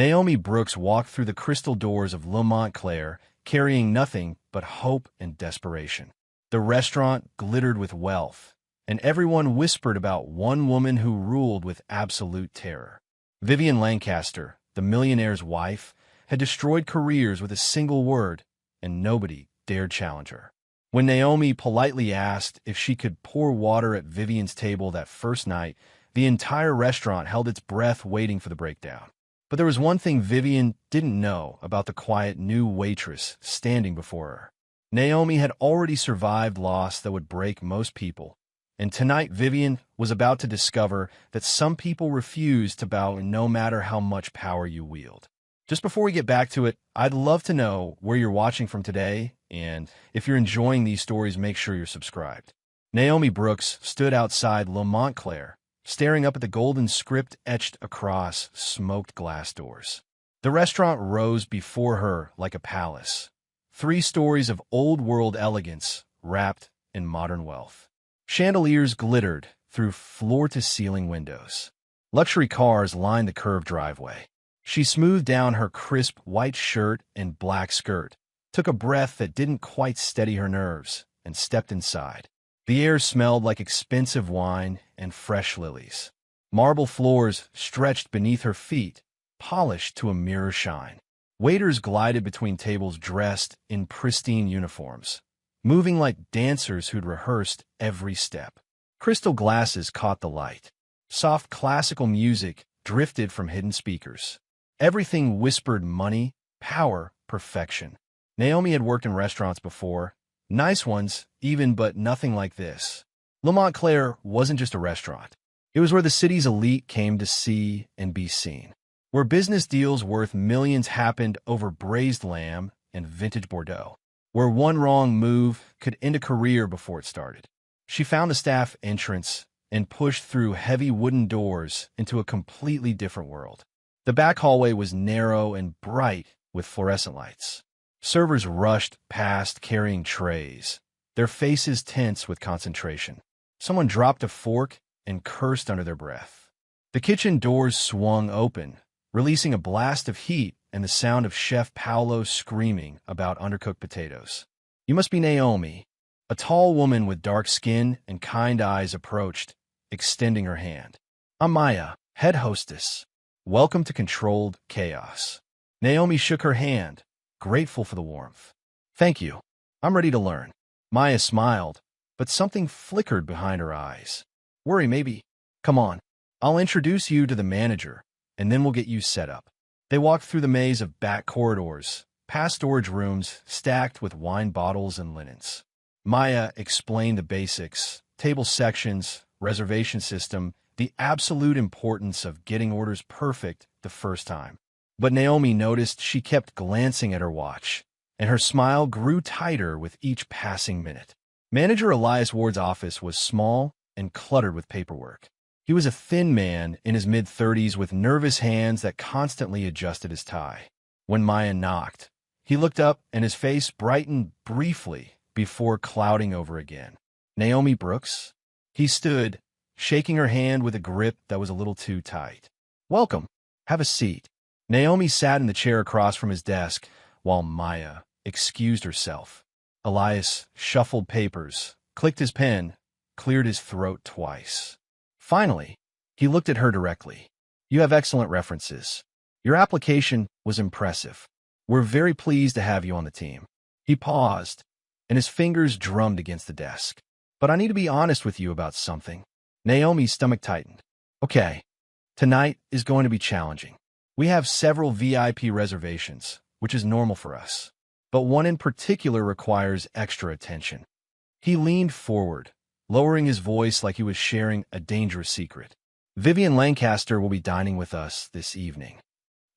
Naomi Brooks walked through the crystal doors of Le Montclair, carrying nothing but hope and desperation. The restaurant glittered with wealth, and everyone whispered about one woman who ruled with absolute terror. Vivian Lancaster, the millionaire's wife, had destroyed careers with a single word, and nobody dared challenge her. When Naomi politely asked if she could pour water at Vivian's table that first night, the entire restaurant held its breath waiting for the breakdown. But there was one thing Vivian didn't know about the quiet new waitress standing before her. Naomi had already survived loss that would break most people, and tonight Vivian was about to discover that some people refuse to bow no matter how much power you wield. Just before we get back to it, I'd love to know where you're watching from today, and if you're enjoying these stories, make sure you're subscribed. Naomi Brooks stood outside Le Montclair, staring up at the golden script etched across smoked glass doors. The restaurant rose before her like a palace, 3 stories of old-world elegance wrapped in modern wealth. Chandeliers glittered through floor-to-ceiling windows. Luxury cars lined the curved driveway. She smoothed down her crisp white shirt and black skirt, took a breath that didn't quite steady her nerves, and stepped inside. The air smelled like expensive wine and fresh lilies. Marble floors stretched beneath her feet, polished to a mirror shine. Waiters glided between tables dressed in pristine uniforms, moving like dancers who'd rehearsed every step. Crystal glasses caught the light. Soft classical music drifted from hidden speakers. Everything whispered money, power, perfection. Naomi had worked in restaurants before, nice ones, even, but nothing like this. Le Montclair wasn't just a restaurant. It was where the city's elite came to see and be seen, where business deals worth millions happened over braised lamb and vintage Bordeaux, where one wrong move could end a career before it started. She found the staff entrance and pushed through heavy wooden doors into a completely different world. The back hallway was narrow and bright with fluorescent lights. Servers rushed past carrying trays, their faces tense with concentration. Someone dropped a fork and cursed under their breath. The kitchen doors swung open, releasing a blast of heat and the sound of Chef Paolo screaming about undercooked potatoes. "You must be Naomi." A tall woman with dark skin and kind eyes approached, extending her hand. "I'm Maya, head hostess. Welcome to Controlled Chaos." Naomi shook her hand, grateful for the warmth. "Thank you. I'm ready to learn." Maya smiled, but something flickered behind her eyes. "Worry, maybe. Come on. I'll introduce you to the manager, and then we'll get you set up." They walked through the maze of back corridors, past storage rooms stacked with wine bottles and linens. Maya explained the basics, table sections, reservation system, the absolute importance of getting orders perfect the first time. But Naomi noticed she kept glancing at her watch, and her smile grew tighter with each passing minute. Manager Elias Ward's office was small and cluttered with paperwork. He was a thin man in his mid-30s with nervous hands that constantly adjusted his tie. When Maya knocked, he looked up and his face brightened briefly before clouding over again. "Naomi Brooks?" He stood, shaking her hand with a grip that was a little too tight. "Welcome. Have a seat." Naomi sat in the chair across from his desk while Maya excused herself. Elias shuffled papers, clicked his pen, cleared his throat twice. Finally, he looked at her directly. "You have excellent references. Your application was impressive. We're very pleased to have you on the team." He paused, and his fingers drummed against the desk. "But I need to be honest with you about something." Naomi's stomach tightened. "Okay, tonight is going to be challenging. We have several VIP reservations, which is normal for us. But one in particular requires extra attention." He leaned forward, lowering his voice like he was sharing a dangerous secret. "Vivian Lancaster will be dining with us this evening."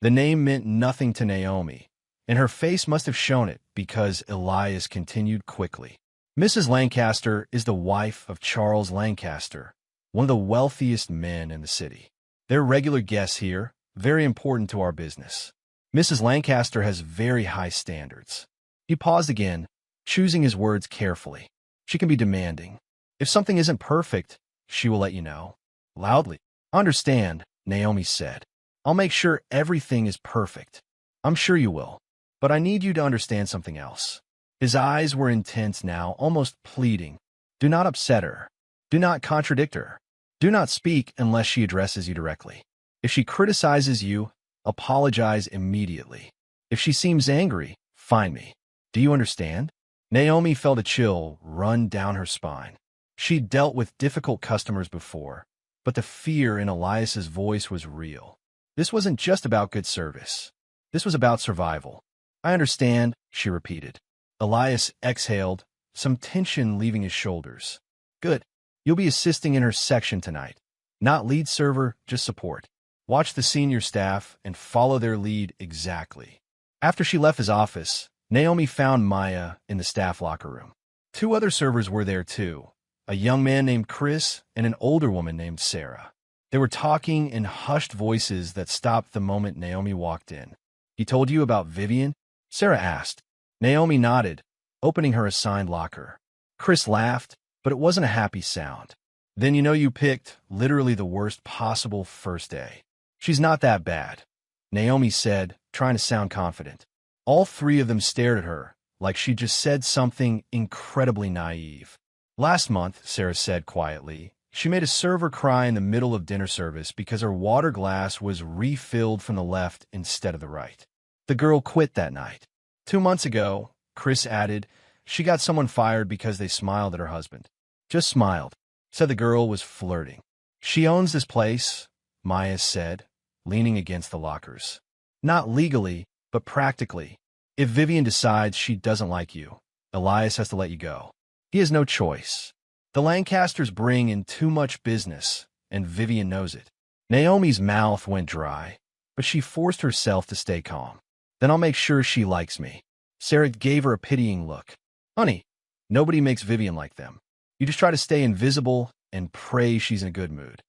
The name meant nothing to Naomi, and her face must have shown it because Elias continued quickly. "Mrs. Lancaster is the wife of Charles Lancaster, one of the wealthiest men in the city. They're regular guests here, very important to our business. Mrs. Lancaster has very high standards." He paused again, choosing his words carefully. "She can be demanding. If something isn't perfect, she will let you know." Loudly. "Understand," Naomi said. I'll make sure everything is perfect. I'm sure you will. But I need you to understand something else. His eyes were intense now, almost pleading. Do not upset her. Do not contradict her. Do not speak unless she addresses you directly. If she criticizes you, apologize immediately. If she seems angry, find me. Do you understand? Naomi felt a chill run down her spine. She'd dealt with difficult customers before, but the fear in Elias's voice was real. This wasn't just about good service. This was about survival. I understand, she repeated. Elias exhaled, some tension leaving his shoulders. Good. You'll be assisting in her section tonight. Not lead server, just support. Watch the senior staff and follow their lead exactly. After she left his office, Naomi found Maya in the staff locker room. Two other servers were there too, a young man named Chris and an older woman named Sarah. They were talking in hushed voices that stopped the moment Naomi walked in. He told you about Vivian? Sarah asked. Naomi nodded, opening her assigned locker. Chris laughed, but it wasn't a happy sound. Then you know you picked literally the worst possible first day. She's not that bad, Naomi said, trying to sound confident. All three of them stared at her, like she just said something incredibly naive. Last month, Sarah said quietly, she made a server cry in the middle of dinner service because her water glass was refilled from the left instead of the right. The girl quit that night. 2 months ago, Chris added, she got someone fired because they smiled at her husband. Just smiled. Said the girl was flirting. She owns this place, Maya said, leaning against the lockers. Not legally, but practically. If Vivian decides she doesn't like you, Elias has to let you go. He has no choice. The Lancasters bring in too much business, and Vivian knows it. Naomi's mouth went dry, but she forced herself to stay calm. Then I'll make sure she likes me. Sarah gave her a pitying look. Honey, nobody makes Vivian like them. You just try to stay invisible and pray she's in a good mood.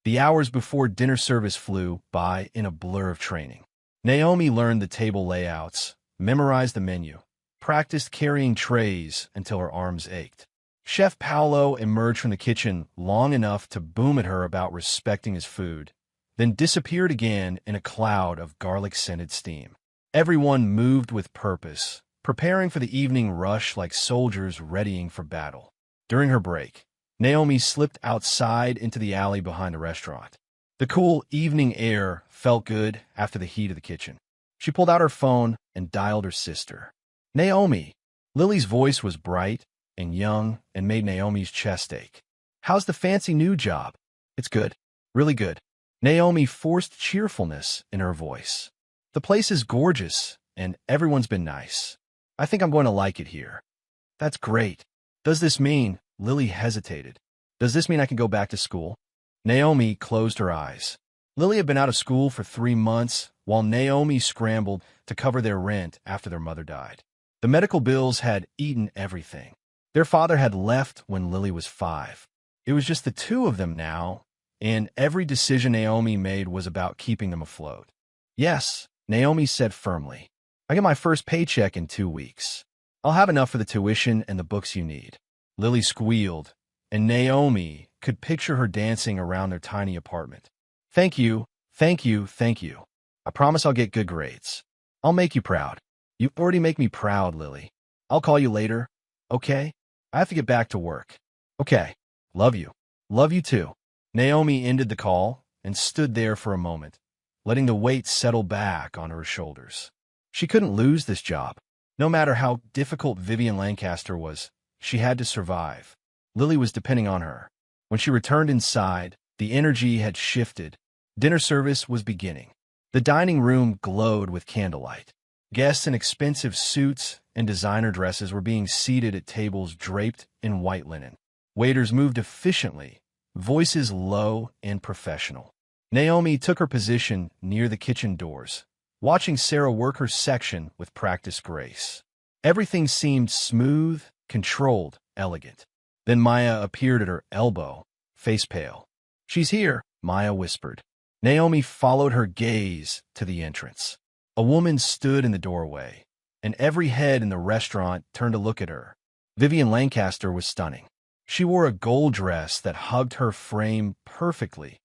The hours before dinner service flew by in a blur of training. Naomi learned the table layouts, memorized the menu, practiced carrying trays until her arms ached. Chef Paolo emerged from the kitchen long enough to boom at her about respecting his food, then disappeared again in a cloud of garlic-scented steam. Everyone moved with purpose, preparing for the evening rush like soldiers readying for battle. During her break, Naomi slipped outside into the alley behind the restaurant. The cool evening air felt good after the heat of the kitchen. She pulled out her phone and dialed her sister. Naomi. Lily's voice was bright and young and made Naomi's chest ache. How's the fancy new job? It's good. Really good. Naomi forced cheerfulness in her voice. The place is gorgeous, and everyone's been nice. I think I'm going to like it here. That's great. Does this mean, Lily hesitated, does this mean I can go back to school? Naomi closed her eyes. Lily had been out of school for 3 months, while Naomi scrambled to cover their rent after their mother died. The medical bills had eaten everything. Their father had left when Lily was 5. It was just the two of them now, and every decision Naomi made was about keeping them afloat. Yes, Naomi said firmly. I get my first paycheck in 2 weeks. I'll have enough for the tuition and the books you need. Lily squealed, and Naomi could picture her dancing around their tiny apartment. Thank you, thank you, thank you. I promise I'll get good grades. I'll make you proud. You already make me proud, Lily. I'll call you later, okay? I have to get back to work. Okay. Love you. Love you too. Naomi ended the call and stood there for a moment, letting the weight settle back on her shoulders. She couldn't lose this job. No matter how difficult Vivian Lancaster was, she had to survive. Lily was depending on her. When she returned inside, the energy had shifted. Dinner service was beginning. The dining room glowed with candlelight. Guests in expensive suits and designer dresses were being seated at tables draped in white linen. Waiters moved efficiently, voices low and professional. Naomi took her position near the kitchen doors, watching Sarah work her section with practiced grace. Everything seemed smooth, controlled, elegant. Then Maya appeared at her elbow, face pale. She's here, Maya whispered. Naomi followed her gaze to the entrance. A woman stood in the doorway, and every head in the restaurant turned to look at her. Vivian Lancaster was stunning. She wore a gold dress that hugged her frame perfectly,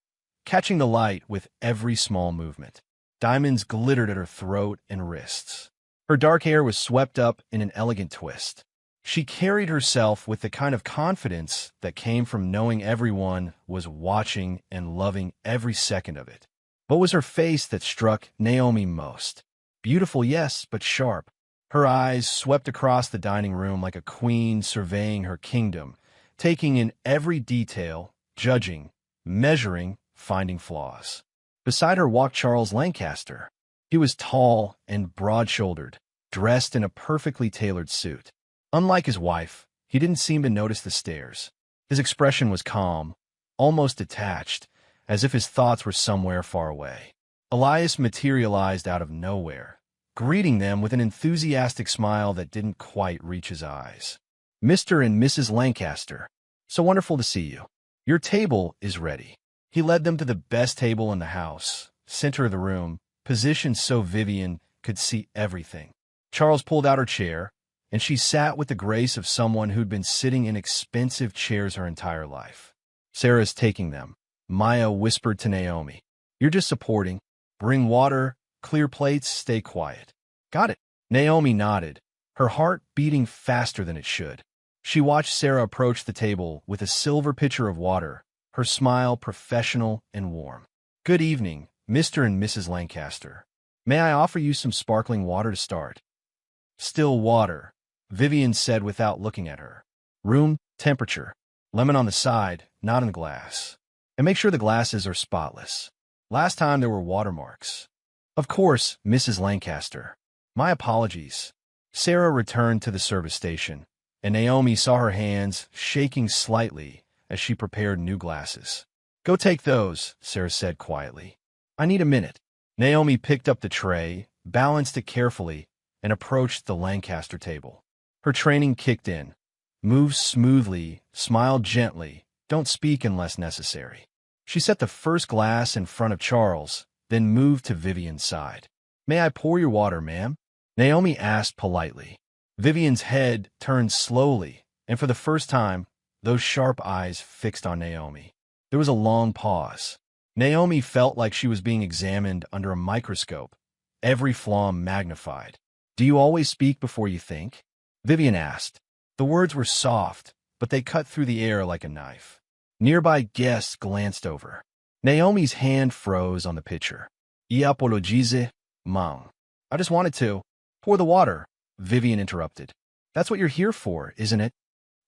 catching the light with every small movement. Diamonds glittered at her throat and wrists. Her dark hair was swept up in an elegant twist. She carried herself with the kind of confidence that came from knowing everyone was watching and loving every second of it. What was her face that struck Naomi most? Beautiful, yes, but sharp. Her eyes swept across the dining room like a queen surveying her kingdom, taking in every detail, judging, measuring, finding flaws. Beside her walked Charles Lancaster. He was tall and broad-shouldered, dressed in a perfectly tailored suit. Unlike his wife, he didn't seem to notice the stares. His expression was calm, almost detached, as if his thoughts were somewhere far away. Elias materialized out of nowhere, greeting them with an enthusiastic smile that didn't quite reach his eyes. "Mr. and Mrs. Lancaster, so wonderful to see you. Your table is ready." He led them to the best table in the house, center of the room, positioned so Vivian could see everything. Charles pulled out her chair, and she sat with the grace of someone who'd been sitting in expensive chairs her entire life. "Sarah's taking them," Maya whispered to Naomi. "You're just supporting. Bring water, clear plates, stay quiet." "Got it." Naomi nodded, her heart beating faster than it should. She watched Sarah approach the table with a silver pitcher of water, her smile professional and warm. "Good evening, Mr. and Mrs. Lancaster. May I offer you some sparkling water to start?" "Still water," Vivian said without looking at her. "Room temperature. Lemon on the side, not in the glass. And make sure the glasses are spotless. Last time there were watermarks." "Of course, Mrs. Lancaster. My apologies." Sarah returned to the service station, and Naomi saw her hands shaking slightly as she prepared new glasses. "Go take those," Sarah said quietly. "I need a minute." Naomi picked up the tray, balanced it carefully, and approached the Lancaster table. Her training kicked in. Move smoothly, smile gently, don't speak unless necessary. She set the first glass in front of Charles, then moved to Vivian's side. "May I pour your water, ma'am?" Naomi asked politely. Vivian's head turned slowly, and for the first time, those sharp eyes fixed on Naomi. There was a long pause. Naomi felt like she was being examined under a microscope, every flaw magnified. "Do you always speak before you think?" Vivian asked. The words were soft, but they cut through the air like a knife. Nearby guests glanced over. Naomi's hand froze on the pitcher. "I apologize, ma'am." "I just wanted to." "Pour the water," Vivian interrupted. "That's what you're here for, isn't it?"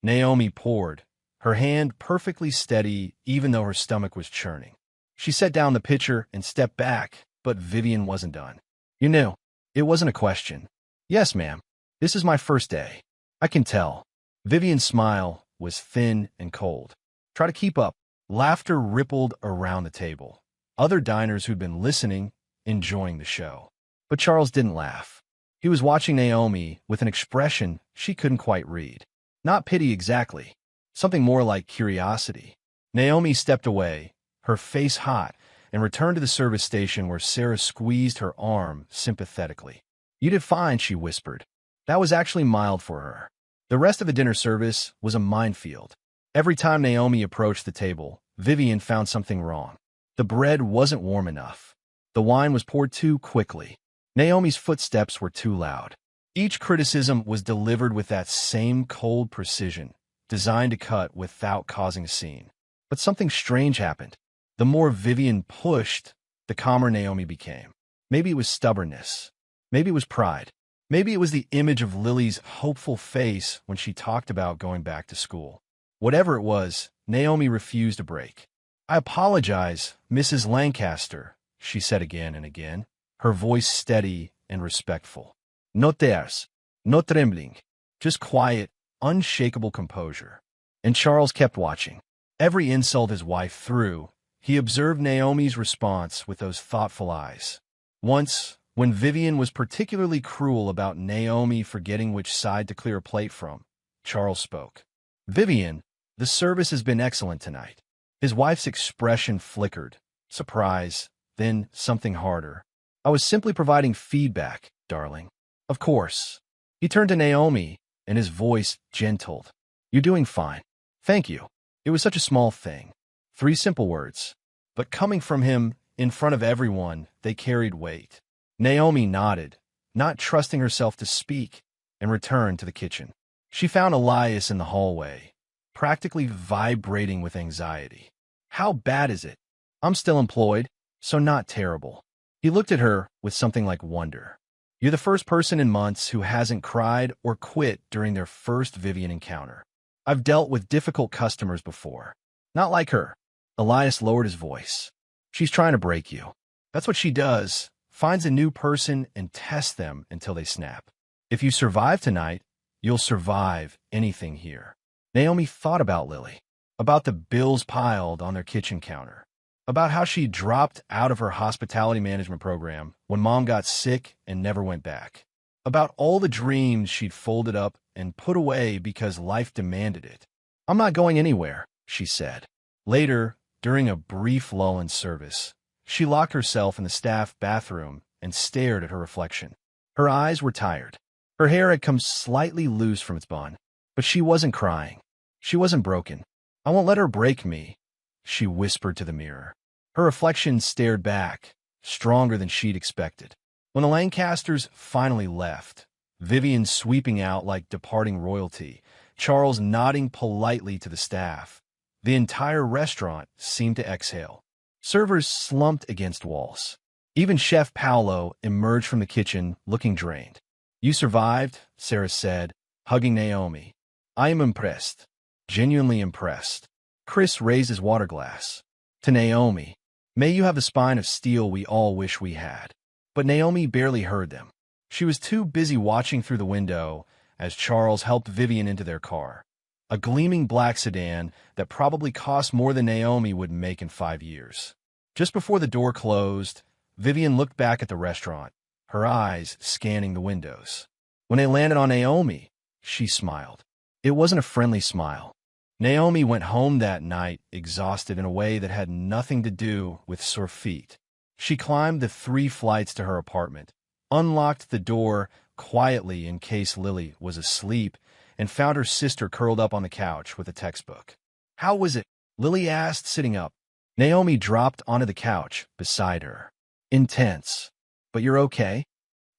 Naomi poured, her hand perfectly steady even though her stomach was churning. She set down the pitcher and stepped back, but Vivian wasn't done. "You knew." It wasn't a question. "Yes, ma'am. This is my first day. I can tell." Vivian's smile was thin and cold. "Try to keep up." Laughter rippled around the table. Other diners who'd been listening, enjoying the show. But Charles didn't laugh. He was watching Naomi with an expression she couldn't quite read. Not pity exactly. Something more like curiosity. Naomi stepped away, her face hot, and returned to the service station where Sarah squeezed her arm sympathetically. "You did fine," she whispered. That was actually mild for her. The rest of the dinner service was a minefield. Every time Naomi approached the table, Vivian found something wrong. The bread wasn't warm enough. The wine was poured too quickly. Naomi's footsteps were too loud. Each criticism was delivered with that same cold precision, designed to cut without causing a scene. But something strange happened. The more Vivian pushed, the calmer Naomi became. Maybe it was stubbornness. Maybe it was pride. Maybe it was the image of Lily's hopeful face when she talked about going back to school. Whatever it was, Naomi refused to break. "I apologize, Mrs. Lancaster," she said again and again, her voice steady and respectful. "No tears, no trembling, just quiet, unshakable composure." And Charles kept watching. Every insult his wife threw, he observed Naomi's response with those thoughtful eyes. Once, when Vivian was particularly cruel about Naomi forgetting which side to clear a plate from, Charles spoke. "Vivian, the service has been excellent tonight." His wife's expression flickered. Surprise, then something harder. "I was simply providing feedback, darling." "Of course." He turned to Naomi, and his voice gentled. "You're doing fine. Thank you. It was such a small thing. 3 simple words. but coming from him in front of everyone, they carried weight. Naomi nodded, not trusting herself to speak, and returned to the kitchen. She found Elias in the hallway, practically vibrating with anxiety. "How bad is it?" "I'm still employed, so not terrible." He looked at her with something like wonder. "You're the first person in months who hasn't cried or quit during their first Vivian encounter. I've dealt with difficult customers before. Not like her." Elias lowered his voice. "She's trying to break you. That's what she does, finds a new person and tests them until they snap. If you survive tonight, you'll survive anything here." Naomi thought about Lily, about the bills piled on their kitchen counter, about how she dropped out of her hospitality management program when mom got sick and never went back, about all the dreams she'd folded up and put away because life demanded it. "I'm not going anywhere," she said. Later, during a brief lull in service, she locked herself in the staff bathroom and stared at her reflection. Her eyes were tired. Her hair had come slightly loose from its bun, but she wasn't crying. She wasn't broken. "I won't let her break me," she whispered to the mirror. Her reflection stared back, stronger than she'd expected. When the Lancasters finally left, Vivian sweeping out like departing royalty, Charles nodding politely to the staff, the entire restaurant seemed to exhale. Servers slumped against walls. Even Chef Paolo emerged from the kitchen looking drained. "You survived," Sarah said, hugging Naomi. "I am impressed. Genuinely impressed." Chris raised his water glass. To Naomi, "May you have the spine of steel we all wish we had." But Naomi barely heard them. She was too busy watching through the window as Charles helped Vivian into their car, a gleaming black sedan that probably cost more than Naomi would make in 5 years. Just before the door closed, Vivian looked back at the restaurant, her eyes scanning the windows. When they landed on Naomi, she smiled. It wasn't a friendly smile. Naomi went home that night exhausted in a way that had nothing to do with sore feet. She climbed the 3 flights to her apartment, unlocked the door quietly in case Lily was asleep, and found her sister curled up on the couch with a textbook. "How was it?" Lily asked, sitting up. Naomi dropped onto the couch beside her. "Intense. But you're okay?"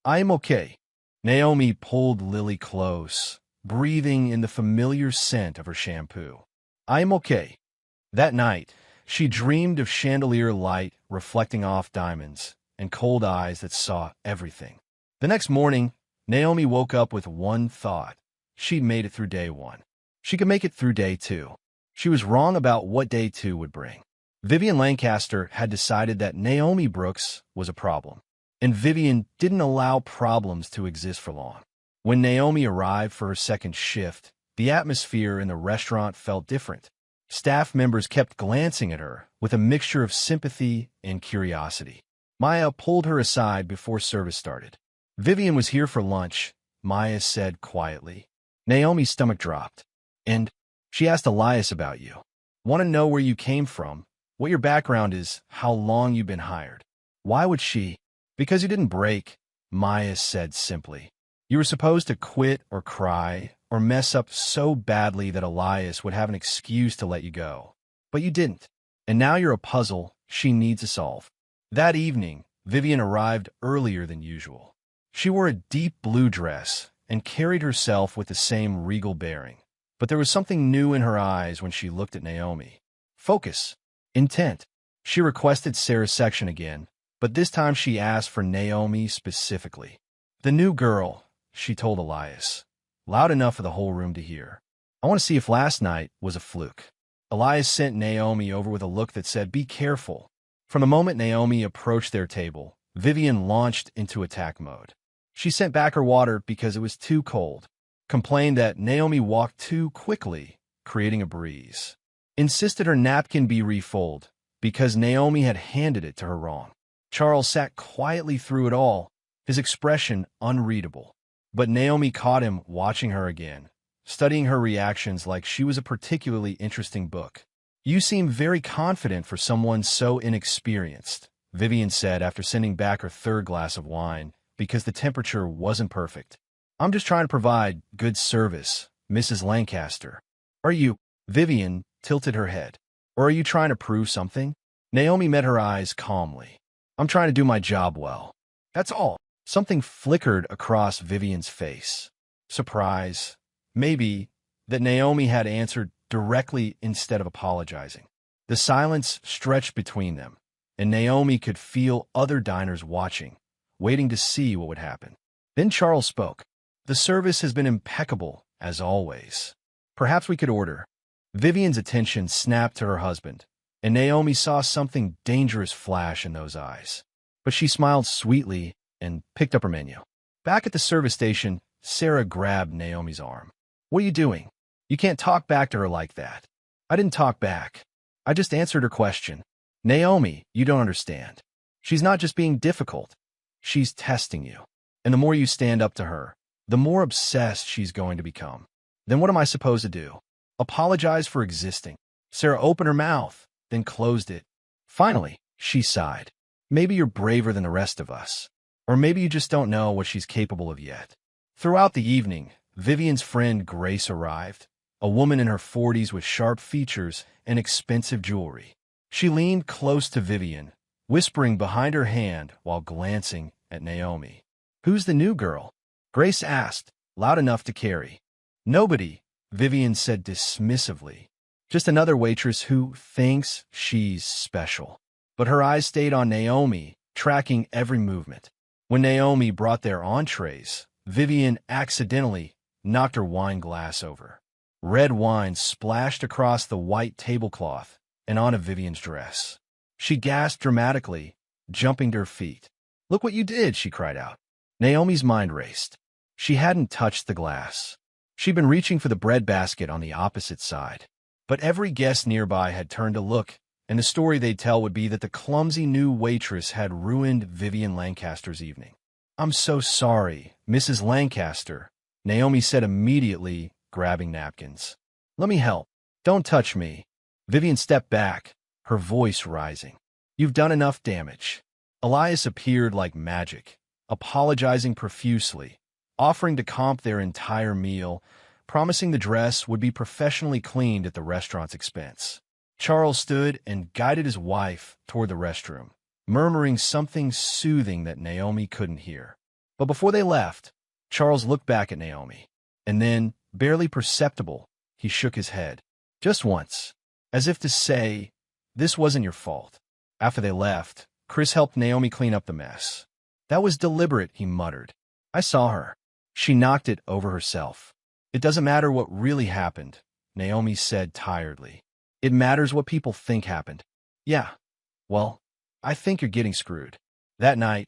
"I'm okay." Naomi pulled Lily close, breathing in the familiar scent of her shampoo. "I'm okay." That night, she dreamed of chandelier light reflecting off diamonds and cold eyes that saw everything. The next morning, Naomi woke up with one thought. She'd made it through day 1. She could make it through day 2. She was wrong about what day 2 would bring. Vivian Lancaster had decided that Naomi Brooks was a problem, and Vivian didn't allow problems to exist for long. When Naomi arrived for her second shift, the atmosphere in the restaurant felt different. Staff members kept glancing at her with a mixture of sympathy and curiosity. Maya pulled her aside before service started. "Vivian was here for lunch," Maya said quietly. Naomi's stomach dropped. "And she asked Elias about you. Want to know where you came from, what your background is, how long you've been hired." "Why would she?" "Because you didn't break," Maya said simply. "You were supposed to quit or cry or mess up so badly that Elias would have an excuse to let you go. But you didn't. And now you're a puzzle she needs to solve." That evening, Vivian arrived earlier than usual. She wore a deep blue dress and carried herself with the same regal bearing. But there was something new in her eyes when she looked at Naomi. Focus. Intent. She requested Sarah's section again, but this time she asked for Naomi specifically. "The new girl," she told Elias, loud enough for the whole room to hear. "I want to see if last night was a fluke." Elias sent Naomi over with a look that said, "Be careful." From the moment Naomi approached their table, Vivian launched into attack mode. She sent back her water because it was too cold, complained that Naomi walked too quickly, creating a breeze, insisted her napkin be refolded because Naomi had handed it to her wrong. Charles sat quietly through it all, his expression unreadable. But Naomi caught him watching her again, studying her reactions like she was a particularly interesting book. "You seem very confident for someone so inexperienced," Vivian said after sending back her third glass of wine because the temperature wasn't perfect. "I'm just trying to provide good service, Mrs. Lancaster." "Are you?" Vivian tilted her head. "Or are you trying to prove something?" Naomi met her eyes calmly. I'm trying to do my job well. That's all. Something flickered across Vivian's face. Surprise. Maybe that Naomi had answered directly instead of apologizing. The silence stretched between them, and Naomi could feel other diners watching, waiting to see what would happen. Then Charles spoke. The service has been impeccable, as always. Perhaps we could order. Vivian's attention snapped to her husband, and Naomi saw something dangerous flash in those eyes. But she smiled sweetly and picked up her menu. Back at the service station, Sarah grabbed Naomi's arm. What are you doing? You can't talk back to her like that. I didn't talk back. I just answered her question. Naomi, you don't understand. She's not just being difficult. She's testing you. And the more you stand up to her, the more obsessed she's going to become. Then what am I supposed to do? Apologize for existing. Sarah opened her mouth, then closed it. Finally, she sighed. Maybe you're braver than the rest of us. Or maybe you just don't know what she's capable of yet. Throughout the evening, Vivian's friend Grace arrived, a woman in her 40s with sharp features and expensive jewelry. She leaned close to Vivian, whispering behind her hand while glancing at Naomi. Who's the new girl? Grace asked, loud enough to carry. Nobody, Vivian said dismissively. Just another waitress who thinks she's special. But her eyes stayed on Naomi, tracking every movement. When Naomi brought their entrees, Vivian accidentally knocked her wine glass over. Red wine splashed across the white tablecloth and onto Vivian's dress. She gasped dramatically, jumping to her feet. Look what you did, she cried out. Naomi's mind raced. She hadn't touched the glass. She'd been reaching for the bread basket on the opposite side. But every guest nearby had turned to look, and the story they'd tell would be that the clumsy new waitress had ruined Vivian Lancaster's evening. I'm so sorry, Mrs. Lancaster, Naomi said immediately, grabbing napkins. Let me help. Don't touch me. Vivian stepped back, her voice rising. You've done enough damage. Elias appeared like magic, apologizing profusely, offering to comp their entire meal, promising the dress would be professionally cleaned at the restaurant's expense. Charles stood and guided his wife toward the restroom, murmuring something soothing that Naomi couldn't hear. But before they left, Charles looked back at Naomi, and then, barely perceptible, he shook his head. Just once, as if to say, this wasn't your fault. After they left, Chris helped Naomi clean up the mess. That was deliberate, he muttered. I saw her. She knocked it over herself. It doesn't matter what really happened, Naomi said tiredly. It matters what people think happened. Yeah, well, I think you're getting screwed. That night,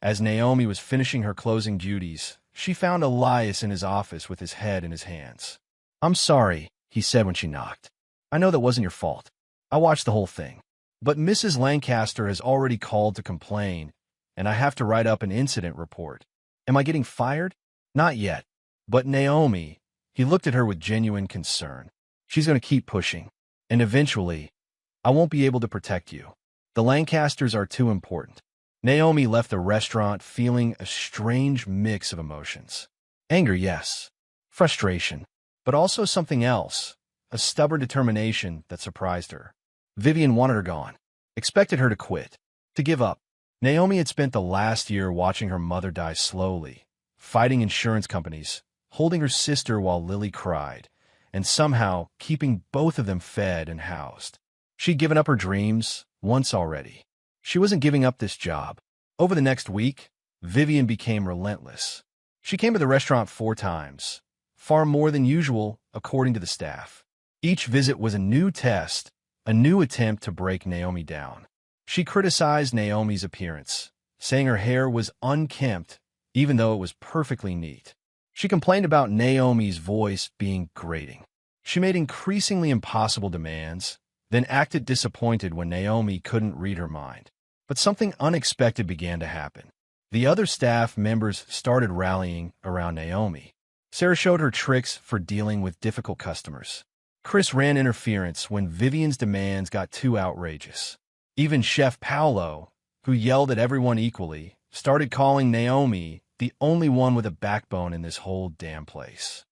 as Naomi was finishing her closing duties, she found Elias in his office with his head in his hands. I'm sorry, he said when she knocked. I know that wasn't your fault. I watched the whole thing. But Mrs. Lancaster has already called to complain, and I have to write up an incident report. Am I getting fired? Not yet. But Naomi, he looked at her with genuine concern. She's going to keep pushing. And eventually, I won't be able to protect you. The Lancasters are too important. Naomi left the restaurant feeling a strange mix of emotions. Anger, yes. Frustration. But also something else. A stubborn determination that surprised her. Vivian wanted her gone. Expected her to quit. To give up. Naomi had spent the last year watching her mother die slowly, fighting insurance companies, holding her sister while Lily cried, and somehow keeping both of them fed and housed. She'd given up her dreams once already. She wasn't giving up this job. Over the next week, Vivian became relentless. She came to the restaurant 4 times, far more than usual, according to the staff. Each visit was a new test, a new attempt to break Naomi down. She criticized Naomi's appearance, saying her hair was unkempt, even though it was perfectly neat. She complained about Naomi's voice being grating. She made increasingly impossible demands, then acted disappointed when Naomi couldn't read her mind. But something unexpected began to happen. The other staff members started rallying around Naomi. Sarah showed her tricks for dealing with difficult customers. Chris ran interference when Vivian's demands got too outrageous. Even Chef Paolo, who yelled at everyone equally, started calling Naomi the only one with a backbone in this whole damn place.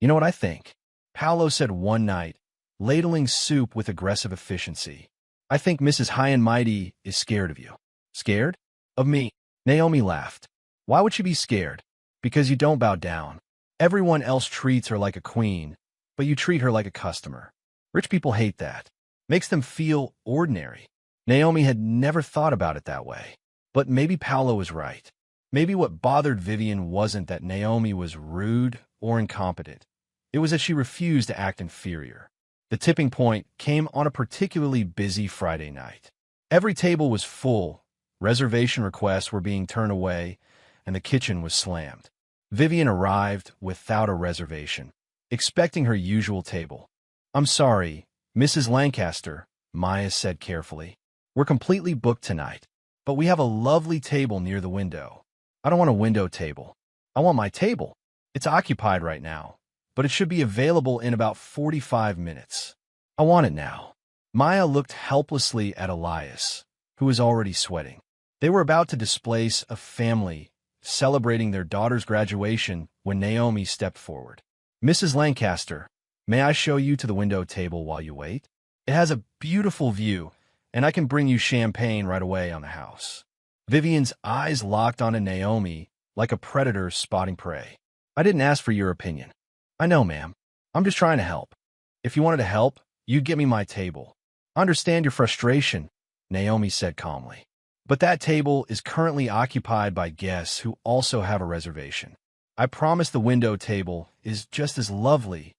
You know what I think? Paolo said one night, ladling soup with aggressive efficiency. I think Mrs. High and Mighty is scared of you. Scared? Of me? Naomi laughed. Why would she be scared? Because you don't bow down. Everyone else treats her like a queen, but you treat her like a customer. Rich people hate that. Makes them feel ordinary. Naomi had never thought about it that way. But maybe Paolo was right. Maybe what bothered Vivian wasn't that Naomi was rude or incompetent. It was that she refused to act inferior. The tipping point came on a particularly busy Friday night. Every table was full, reservation requests were being turned away, and the kitchen was slammed. Vivian arrived without a reservation, expecting her usual table. I'm sorry, Mrs. Lancaster, Maya said carefully. We're completely booked tonight, but we have a lovely table near the window. I don't want a window table. I want my table. It's occupied right now, but it should be available in about 45 minutes. I want it now. Maya looked helplessly at Elias, who was already sweating. They were about to displace a family celebrating their daughter's graduation when Naomi stepped forward. Mrs. Lancaster, may I show you to the window table while you wait? It has a beautiful view, and I can bring you champagne right away on the house. Vivian's eyes locked onto Naomi like a predator spotting prey. I didn't ask for your opinion. I know, ma'am. I'm just trying to help. If you wanted to help, you'd get me my table. I understand your frustration, Naomi said calmly. But that table is currently occupied by guests who also have a reservation. I promise the window table is just as lovely.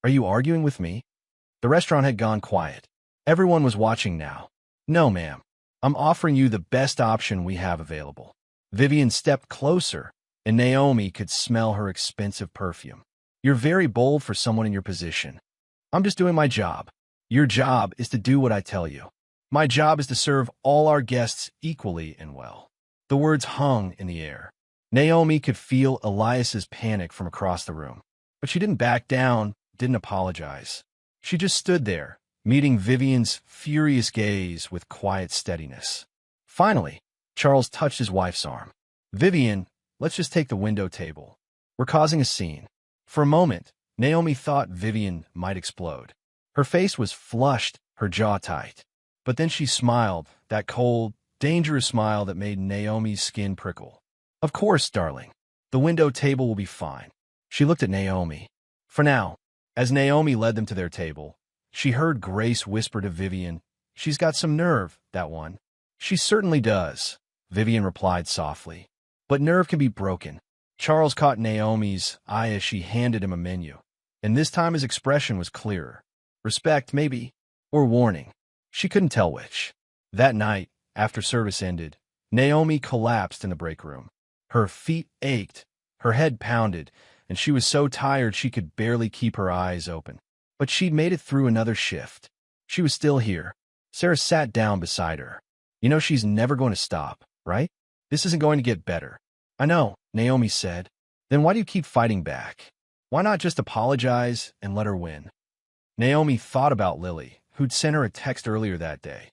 Are you arguing with me? The restaurant had gone quiet. Everyone was watching now. No, ma'am. I'm offering you the best option we have available. Vivian stepped closer, and Naomi could smell her expensive perfume. You're very bold for someone in your position. I'm just doing my job. Your job is to do what I tell you. My job is to serve all our guests equally and well. The words hung in the air. Naomi could feel Elias's panic from across the room. But she didn't back down, didn't apologize. She just stood there, meeting Vivian's furious gaze with quiet steadiness. Finally, Charles touched his wife's arm. Vivian, let's just take the window table. We're causing a scene. For a moment, Naomi thought Vivian might explode. Her face was flushed, her jaw tight. But then she smiled, that cold, dangerous smile that made Naomi's skin prickle. Of course, darling. The window table will be fine. She looked at Naomi. For now, as Naomi led them to their table, she heard Grace whisper to Vivian, She's got some nerve, that one. She certainly does, Vivian replied softly. But nerve can be broken. Charles caught Naomi's eye as she handed him a menu, and this time his expression was clearer. Respect, maybe, or warning. She couldn't tell which. That night, after service ended, Naomi collapsed in the break room. Her feet ached, her head pounded, and she was so tired she could barely keep her eyes open. But she'd made it through another shift. She was still here. Sarah sat down beside her. You know she's never going to stop, right? This isn't going to get better. I know, Naomi said. Then why do you keep fighting back? Why not just apologize and let her win? Naomi thought about Lily, who'd sent her a text earlier that day.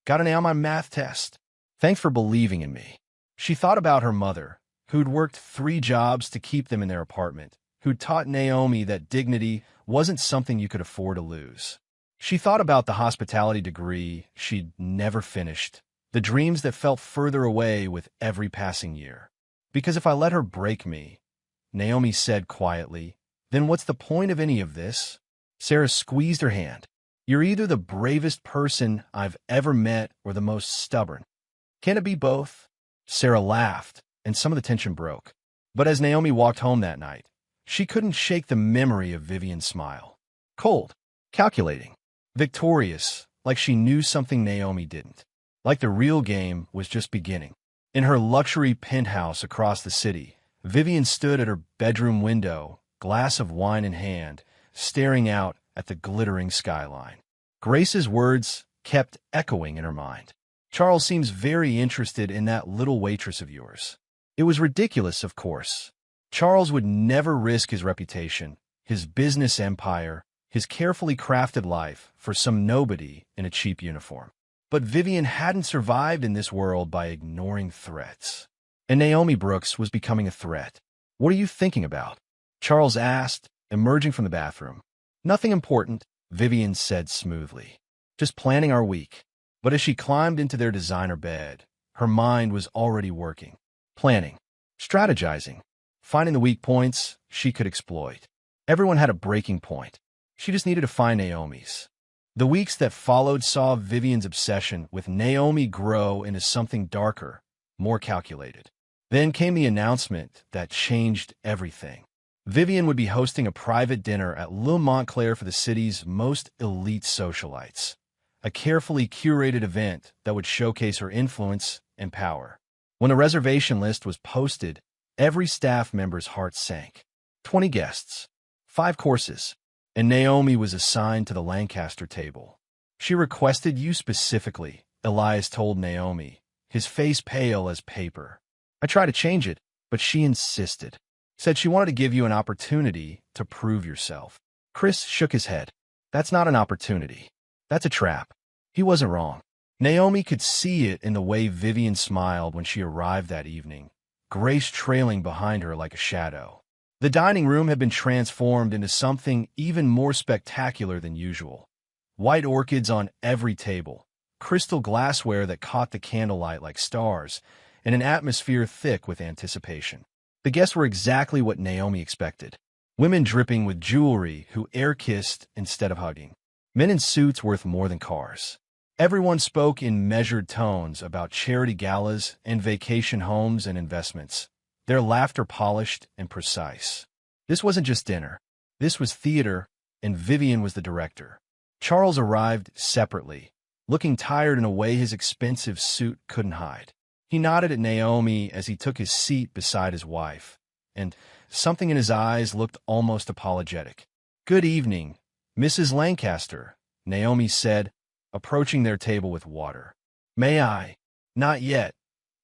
Got an A on my math test. Thanks for believing in me. She thought about her mother, who'd worked 3 jobs to keep them in their apartment, who'd taught Naomi that dignity wasn't something you could afford to lose. She thought about the hospitality degree she'd never finished, the dreams that felt further away with every passing year. Because if I let her break me, Naomi said quietly, then what's the point of any of this? Sarah squeezed her hand. You're either the bravest person I've ever met or the most stubborn. Can it be both? Sarah laughed, and some of the tension broke. But as Naomi walked home that night, she couldn't shake the memory of Vivian's smile. Cold, calculating, victorious, like she knew something Naomi didn't. Like the real game was just beginning. In her luxury penthouse across the city, Vivian stood at her bedroom window, glass of wine in hand, staring out at the glittering skyline. Grace's words kept echoing in her mind. Charles seems very interested in that little waitress of yours. It was ridiculous, of course. Charles would never risk his reputation, his business empire, his carefully crafted life for some nobody in a cheap uniform. But Vivian hadn't survived in this world by ignoring threats. And Naomi Brooks was becoming a threat. What are you thinking about? Charles asked, emerging from the bathroom. Nothing important, Vivian said smoothly. Just planning our week. But as she climbed into their designer bed, her mind was already working, planning, strategizing, finding the weak points she could exploit. Everyone had a breaking point. She just needed to find Naomi's. The weeks that followed saw Vivian's obsession with Naomi grow into something darker, more calculated. Then came the announcement that changed everything. Vivian would be hosting a private dinner at Le Montclair for the city's most elite socialites, a carefully curated event that would showcase her influence and power. When the reservation list was posted, every staff member's heart sank. 20 guests, 5 courses, and Naomi was assigned to the Lancaster table. She requested you specifically, Elias told Naomi, his face pale as paper. I tried to change it, but she insisted. Said she wanted to give you an opportunity to prove yourself. Chris shook his head. That's not an opportunity. That's a trap. He wasn't wrong. Naomi could see it in the way Vivian smiled when she arrived that evening, Grace trailing behind her like a shadow. The dining room had been transformed into something even more spectacular than usual. White orchids on every table, crystal glassware that caught the candlelight like stars, and an atmosphere thick with anticipation. The guests were exactly what Naomi expected. Women dripping with jewelry who air-kissed instead of hugging. Men in suits worth more than cars. Everyone spoke in measured tones about charity galas and vacation homes and investments, their laughter polished and precise. This wasn't just dinner. This was theater, and Vivian was the director. Charles arrived separately, looking tired in a way his expensive suit couldn't hide. He nodded at Naomi as he took his seat beside his wife, and something in his eyes looked almost apologetic. "Good evening, Mrs. Lancaster," Naomi said, approaching their table with water. "May I?" "Not yet,"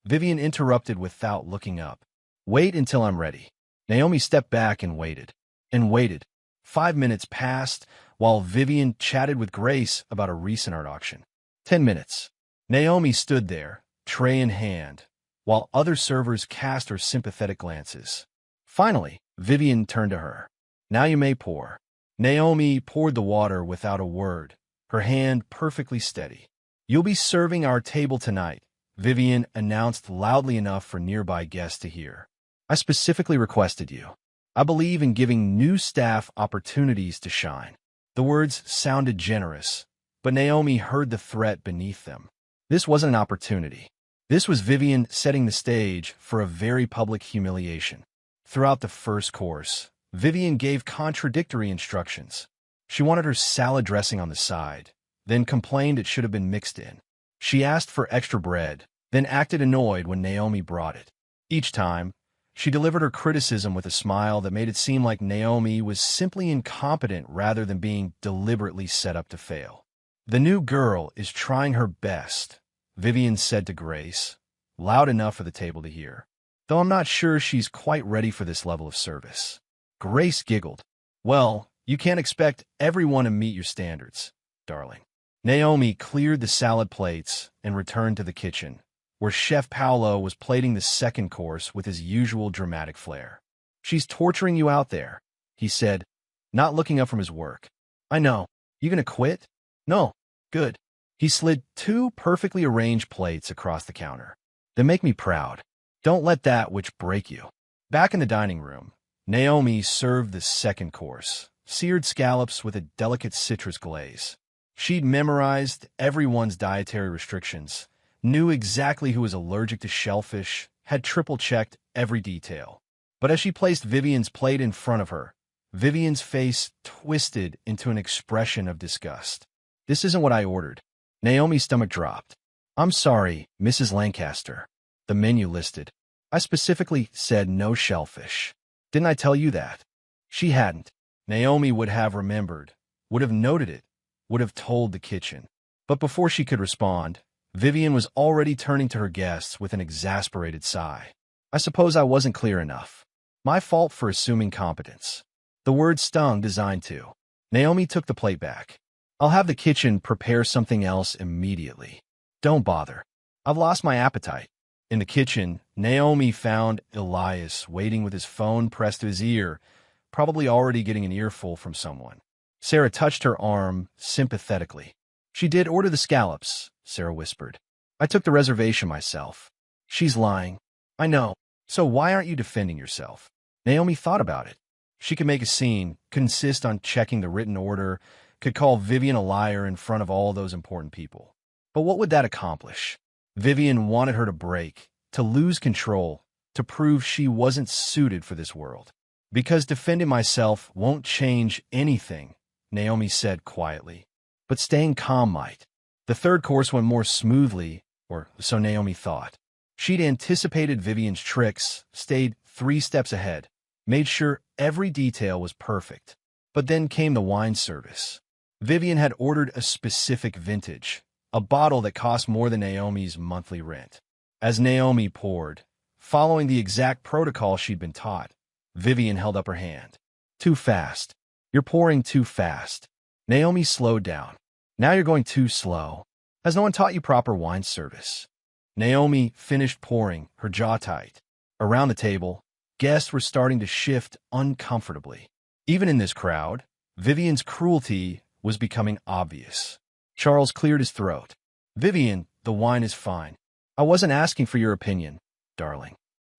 Vivian interrupted without looking up. "Wait until I'm ready." Naomi stepped back and waited. And waited. 5 minutes passed while Vivian chatted with Grace about a recent art auction. 10 minutes. Naomi stood there, tray in hand, while other servers cast her sympathetic glances. Finally, Vivian turned to her. "Now you may pour." Naomi poured the water without a word, her hand perfectly steady. "You'll be serving our table tonight," Vivian announced loudly enough for nearby guests to hear. "I specifically requested you. I believe in giving new staff opportunities to shine." The words sounded generous, but Naomi heard the threat beneath them. This wasn't an opportunity. This was Vivian setting the stage for a very public humiliation. Throughout the first course, Vivian gave contradictory instructions. She wanted her salad dressing on the side, then complained it should have been mixed in. She asked for extra bread, then acted annoyed when Naomi brought it. Each time, she delivered her criticism with a smile that made it seem like Naomi was simply incompetent rather than being deliberately set up to fail. "The new girl is trying her best," Vivian said to Grace, loud enough for the table to hear, "though I'm not sure she's quite ready for this level of service." Grace giggled. "Well, you can't expect everyone to meet your standards, darling." Naomi cleared the salad plates and returned to the kitchen, where Chef Paolo was plating the second course with his usual dramatic flair. "She's torturing you out there," he said, not looking up from his work. "I know. You gonna quit?" "No." "Good." He slid 2 perfectly arranged plates across the counter. "They make me proud. Don't let that which break you." Back in the dining room, Naomi served the second course, seared scallops with a delicate citrus glaze. She'd memorized everyone's dietary restrictions, knew exactly who was allergic to shellfish, had triple-checked every detail. But as she placed Vivian's plate in front of her, Vivian's face twisted into an expression of disgust. "This isn't what I ordered." Naomi's stomach dropped. "I'm sorry, Mrs. Lancaster." The menu listed. "I specifically said no shellfish. Didn't I tell you that?" She hadn't. Naomi would have remembered, would have noted it, would have told the kitchen. But before she could respond, Vivian was already turning to her guests with an exasperated sigh. "I suppose I wasn't clear enough. My fault for assuming competence." The word stung designed to. Naomi took the plate back. "I'll have the kitchen prepare something else immediately. Don't bother. I've lost my appetite." In the kitchen, Naomi found Elias waiting with his phone pressed to his ear, probably already getting an earful from someone. Sarah touched her arm sympathetically. She did order the scallops, Sarah whispered. I took the reservation myself. She's lying. I know. So why aren't you defending yourself? Naomi thought about it. She could make a scene, could insist on checking the written order, could call Vivian a liar in front of all those important people. But what would that accomplish? Vivian wanted her to break, to lose control, to prove she wasn't suited for this world. Because defending myself won't change anything, Naomi said quietly. But staying calm might. The third course went more smoothly, or so Naomi thought. She'd anticipated Vivian's tricks, stayed 3 steps ahead, made sure every detail was perfect. But then came the wine service. Vivian had ordered a specific vintage, a bottle that cost more than Naomi's monthly rent. As Naomi poured, following the exact protocol she'd been taught, Vivian held up her hand. Too fast. You're pouring too fast. Naomi slowed down. Now you're going too slow. Has no one taught you proper wine service? Naomi finished pouring, her jaw tight. Around the table, guests were starting to shift uncomfortably. Even in this crowd, Vivian's cruelty was becoming obvious. Charles cleared his throat. Vivian, the wine is fine. I wasn't asking for your opinion, darling.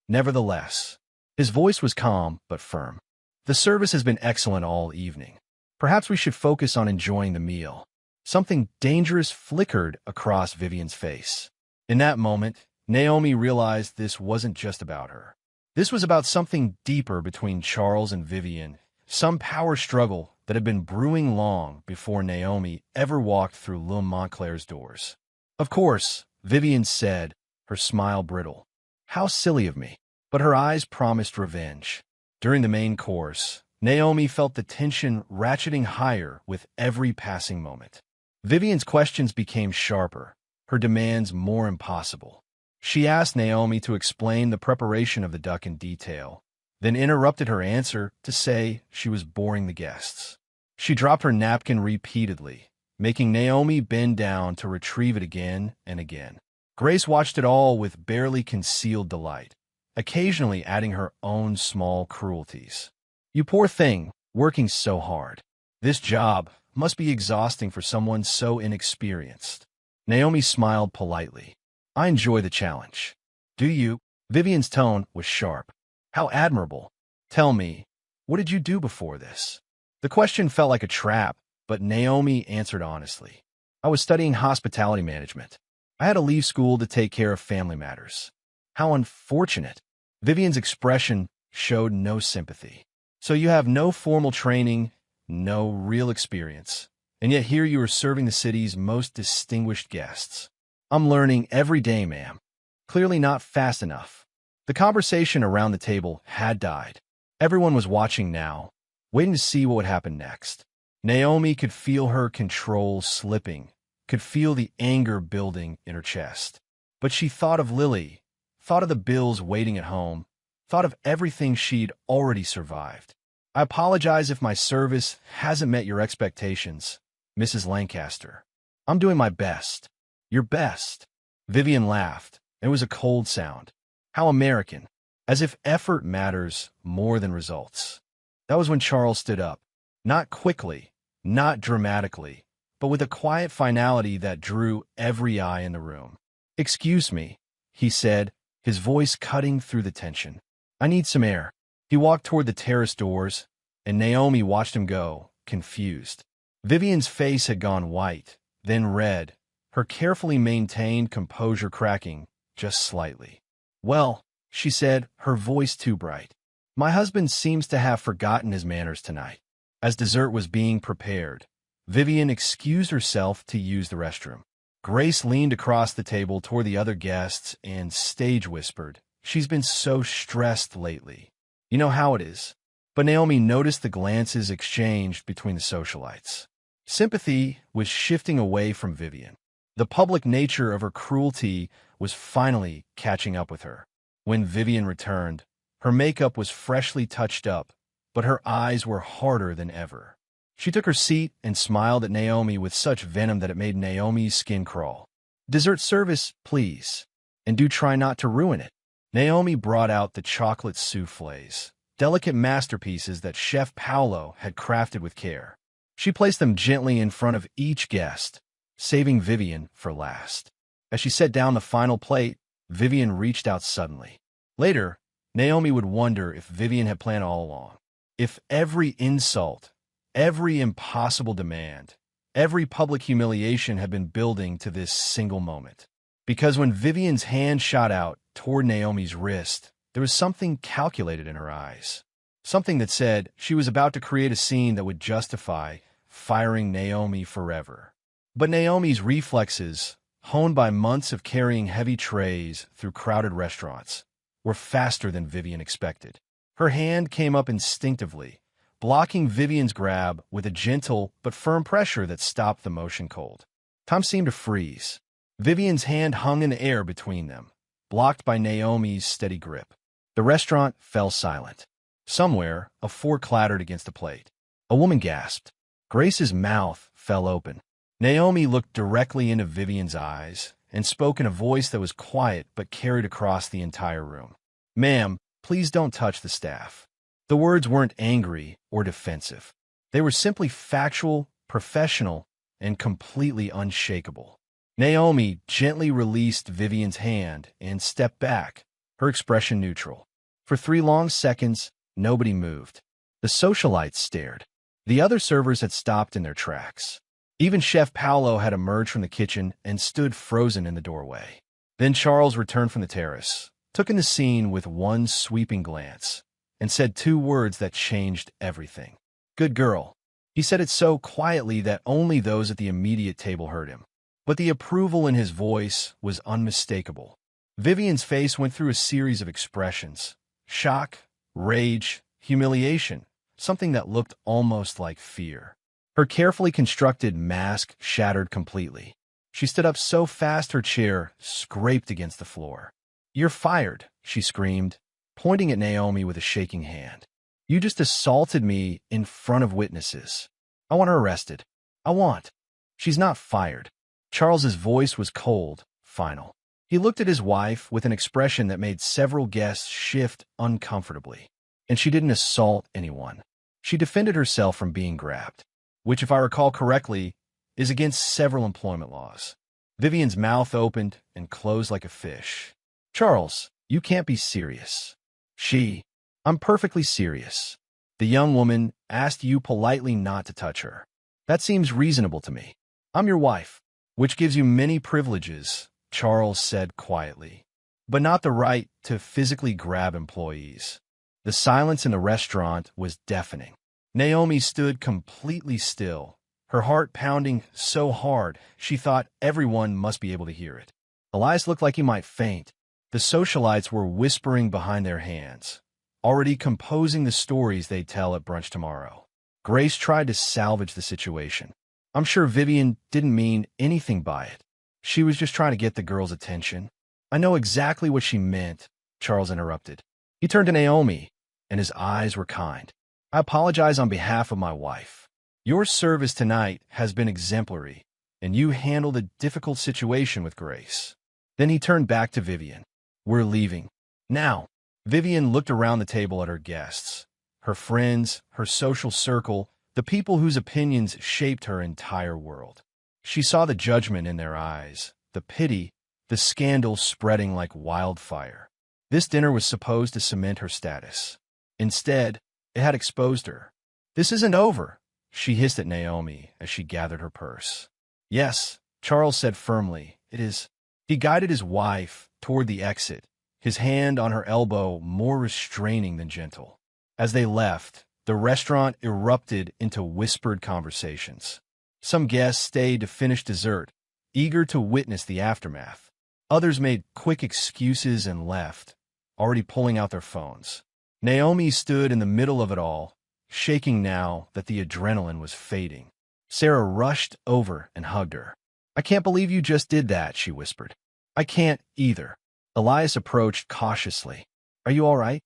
Nevertheless, his voice was calm but firm. The service has been excellent all evening. Perhaps we should focus on enjoying the meal. Something dangerous flickered across Vivian's face. In that moment, Naomi realized this wasn't just about her. This was about something deeper between Charles and Vivian, some power struggle that had been brewing long before Naomi ever walked through Le Montclair's doors. Of course, Vivian said, her smile brittle. How silly of me. But her eyes promised revenge. During the main course, Naomi felt the tension ratcheting higher with every passing moment. Vivian's questions became sharper, her demands more impossible. She asked Naomi to explain the preparation of the duck in detail, then interrupted her answer to say she was boring the guests. She dropped her napkin repeatedly, making Naomi bend down to retrieve it again and again. Grace watched it all with barely concealed delight, occasionally adding her own small cruelties. You poor thing, working so hard. This job must be exhausting for someone so inexperienced. Naomi smiled politely. I enjoy the challenge. Do you? Vivian's tone was sharp. How admirable. Tell me, what did you do before this? The question felt like a trap, but Naomi answered honestly. I was studying hospitality management. I had to leave school to take care of family matters. How unfortunate. Vivian's expression showed no sympathy. So you have no formal training, no real experience, and yet here you are serving the city's most distinguished guests. I'm learning every day, ma'am. Clearly not fast enough. The conversation around the table had died. Everyone was watching now, waiting to see what would happen next. Naomi could feel her control slipping, could feel the anger building in her chest. But she thought of Lily, thought of the bills waiting at home, thought of everything she'd already survived. I apologize if my service hasn't met your expectations, Mrs. Lancaster. I'm doing my best. Your best. Vivian laughed. It was a cold sound. How American. As if effort matters more than results. That was when Charles stood up. Not quickly, not dramatically, but with a quiet finality that drew every eye in the room. Excuse me, he said, his voice cutting through the tension. I need some air. He walked toward the terrace doors, and Naomi watched him go, confused. Vivian's face had gone white, then red, her carefully maintained composure cracking just slightly. Well, she said, her voice too bright. My husband seems to have forgotten his manners tonight. As dessert was being prepared, Vivian excused herself to use the restroom. Grace leaned across the table toward the other guests and stage whispered, She's been so stressed lately. You know how it is. But Naomi noticed the glances exchanged between the socialites. Sympathy was shifting away from Vivian. The public nature of her cruelty was finally catching up with her. When Vivian returned, her makeup was freshly touched up, but her eyes were harder than ever. She took her seat and smiled at Naomi with such venom that it made Naomi's skin crawl. Dessert service, please. And do try not to ruin it. Naomi brought out the chocolate soufflés, delicate masterpieces that Chef Paolo had crafted with care. She placed them gently in front of each guest, saving Vivian for last. As she set down the final plate, Vivian reached out suddenly. Later, Naomi would wonder if Vivian had planned all along. If every insult, every impossible demand, every public humiliation had been building to this single moment. Because when Vivian's hand shot out toward Naomi's wrist, there was something calculated in her eyes. Something that said she was about to create a scene that would justify firing Naomi forever. But Naomi's reflexes, honed by months of carrying heavy trays through crowded restaurants, were faster than Vivian expected. Her hand came up instinctively, blocking Vivian's grab with a gentle but firm pressure that stopped the motion cold. Time seemed to freeze. Vivian's hand hung in the air between them, blocked by Naomi's steady grip. The restaurant fell silent. Somewhere, a fork clattered against a plate. A woman gasped. Grace's mouth fell open. Naomi looked directly into Vivian's eyes and spoke in a voice that was quiet but carried across the entire room. "Ma'am, please don't touch the staff." The words weren't angry or defensive. They were simply factual, professional, and completely unshakable. Naomi gently released Vivian's hand and stepped back, her expression neutral. For 3 long seconds, nobody moved. The socialites stared. The other servers had stopped in their tracks. Even Chef Paolo had emerged from the kitchen and stood frozen in the doorway. Then Charles returned from the terrace, took in the scene with one sweeping glance, and said 2 words that changed everything. "Good girl." He said it so quietly that only those at the immediate table heard him. But the approval in his voice was unmistakable. Vivian's face went through a series of expressions: shock, rage, humiliation, something that looked almost like fear. Her carefully constructed mask shattered completely. She stood up so fast her chair scraped against the floor. "You're fired," she screamed, pointing at Naomi with a shaking hand. "You just assaulted me in front of witnesses. I want her arrested. I want." "She's not fired." Charles's voice was cold, final. He looked at his wife with an expression that made several guests shift uncomfortably. "And she didn't assault anyone. She defended herself from being grabbed, which, if I recall correctly, is against several employment laws." Vivian's mouth opened and closed like a fish. "Charles, you can't be serious." "I'm perfectly serious. The young woman asked you politely not to touch her. That seems reasonable to me. I'm your wife, which gives you many privileges," Charles said quietly, "but not the right to physically grab employees." The silence in the restaurant was deafening. Naomi stood completely still, her heart pounding so hard she thought everyone must be able to hear it. Elias looked like he might faint. The socialites were whispering behind their hands, already composing the stories they'd tell at brunch tomorrow. Grace tried to salvage the situation. "I'm sure Vivian didn't mean anything by it. She was just trying to get the girl's attention." "I know exactly what she meant," Charles interrupted. He turned to Naomi, and his eyes were kind. "I apologize on behalf of my wife. Your service tonight has been exemplary, and you handled a difficult situation with grace." Then he turned back to Vivian. "We're leaving now." Vivian looked around the table at her guests, her friends, her social circle, the people whose opinions shaped her entire world. She saw the judgment in their eyes, the pity, the scandal spreading like wildfire. This dinner was supposed to cement her status. Instead, it had exposed her. "This isn't over," she hissed at Naomi as she gathered her purse. "Yes," Charles said firmly, "it is." He guided his wife toward the exit, his hand on her elbow more restraining than gentle. As they left, the restaurant erupted into whispered conversations. Some guests stayed to finish dessert, eager to witness the aftermath. Others made quick excuses and left, already pulling out their phones. Naomi stood in the middle of it all, shaking now that the adrenaline was fading. Sarah rushed over and hugged her. "I can't believe you just did that," she whispered. "I can't either." Elias approached cautiously. "Are you all right?"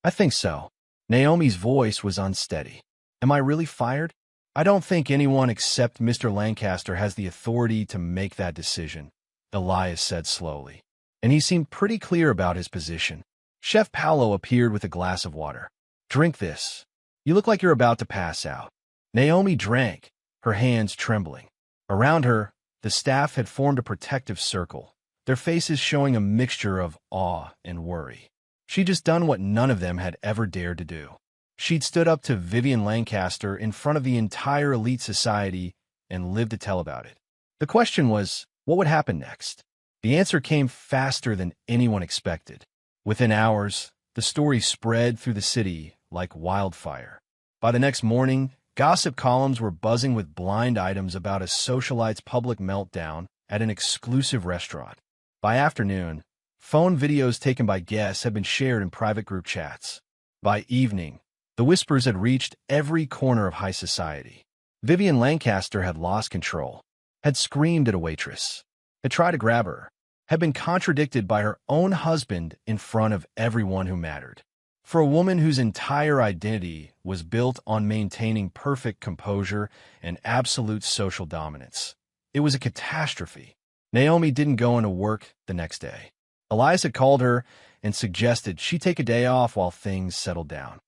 "I think so." Naomi's voice was unsteady. "Am I really fired?" "I don't think anyone except Mr. Lancaster has the authority to make that decision," Elias said slowly. And he seemed pretty clear about his position. Chef Paolo appeared with a glass of water. "Drink this. You look like you're about to pass out." Naomi drank, her hands trembling. Around her, The staff had formed a protective circle, their faces showing a mixture of awe and worry. She'd just done what none of them had ever dared to do. She'd stood up to Vivian Lancaster in front of the entire elite society and lived to tell about it. The question was, what would happen next? The answer came faster than anyone expected. Within hours, the story spread through the city like wildfire. By the next morning, gossip columns were buzzing with blind items about a socialite's public meltdown at an exclusive restaurant. By afternoon, phone videos taken by guests had been shared in private group chats. By evening, the whispers had reached every corner of high society. Vivian Lancaster had lost control, had screamed at a waitress, had tried to grab her, had been contradicted by her own husband in front of everyone who mattered. For a woman whose entire identity was built on maintaining perfect composure and absolute social dominance, it was a catastrophe. Naomi didn't go into work the next day. Elias had called her and suggested she take a day off while things settled down.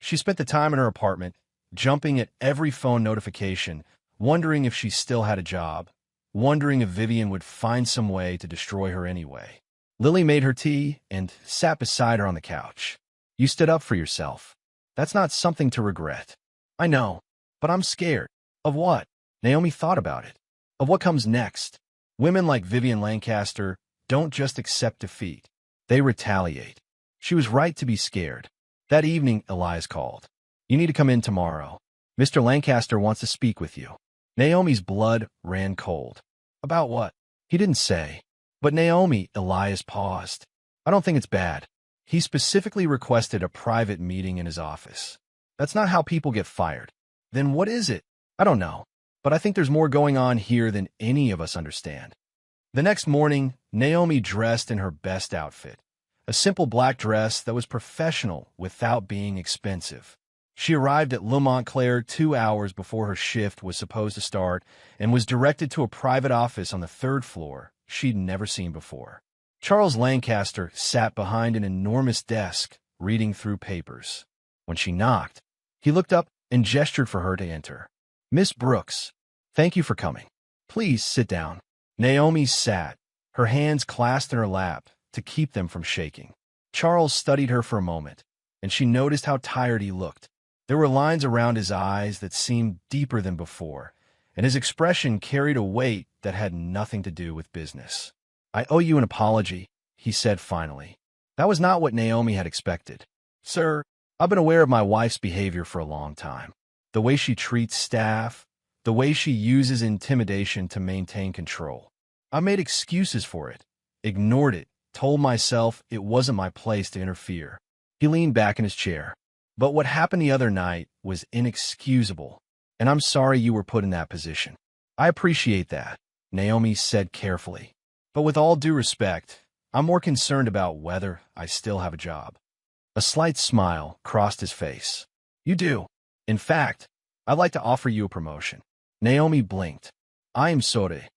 She spent the time in her apartment, jumping at every phone notification, wondering if she still had a job, wondering if Vivian would find some way to destroy her anyway. Lily made her tea and sat beside her on the couch. You stood up for yourself. That's not something to regret. I know, but I'm scared. Of what? Naomi thought about it. Of what comes next. Women like Vivian Lancaster don't just accept defeat. They retaliate. She was right to be scared. That evening, Elias called. You need to come in tomorrow. Mr. Lancaster wants to speak with you. Naomi's blood ran cold. About what? He didn't say. But Naomi, Elias paused. I don't think it's bad. He specifically requested a private meeting in his office. That's not how people get fired. Then what is it? I don't know. But I think there's more going on here than any of us understand. The next morning, Naomi dressed in her best outfit. A simple black dress that was professional without being expensive. She arrived at Le Montclair 2 hours before her shift was supposed to start and was directed to a private office on the 3rd floor she'd never seen before. Charles Lancaster sat behind an enormous desk, reading through papers. When she knocked, he looked up and gestured for her to enter. Miss Brooks, thank you for coming. Please sit down. Naomi sat, her hands clasped in her lap to keep them from shaking. Charles studied her for a moment, and she noticed how tired he looked. There were lines around his eyes that seemed deeper than before, and his expression carried a weight that had nothing to do with business. I owe you an apology, he said finally. That was not what Naomi had expected. Sir, I've been aware of my wife's behavior for a long time. The way she treats staff, the way she uses intimidation to maintain control. I made excuses for it, ignored it, told myself it wasn't my place to interfere. He leaned back in his chair. But what happened the other night was inexcusable, and I'm sorry you were put in that position. I appreciate that, Naomi said carefully. But with all due respect, I'm more concerned about whether I still have a job. A slight smile crossed his face. You do. In fact, I'd like to offer you a promotion. Naomi blinked. I am sorry.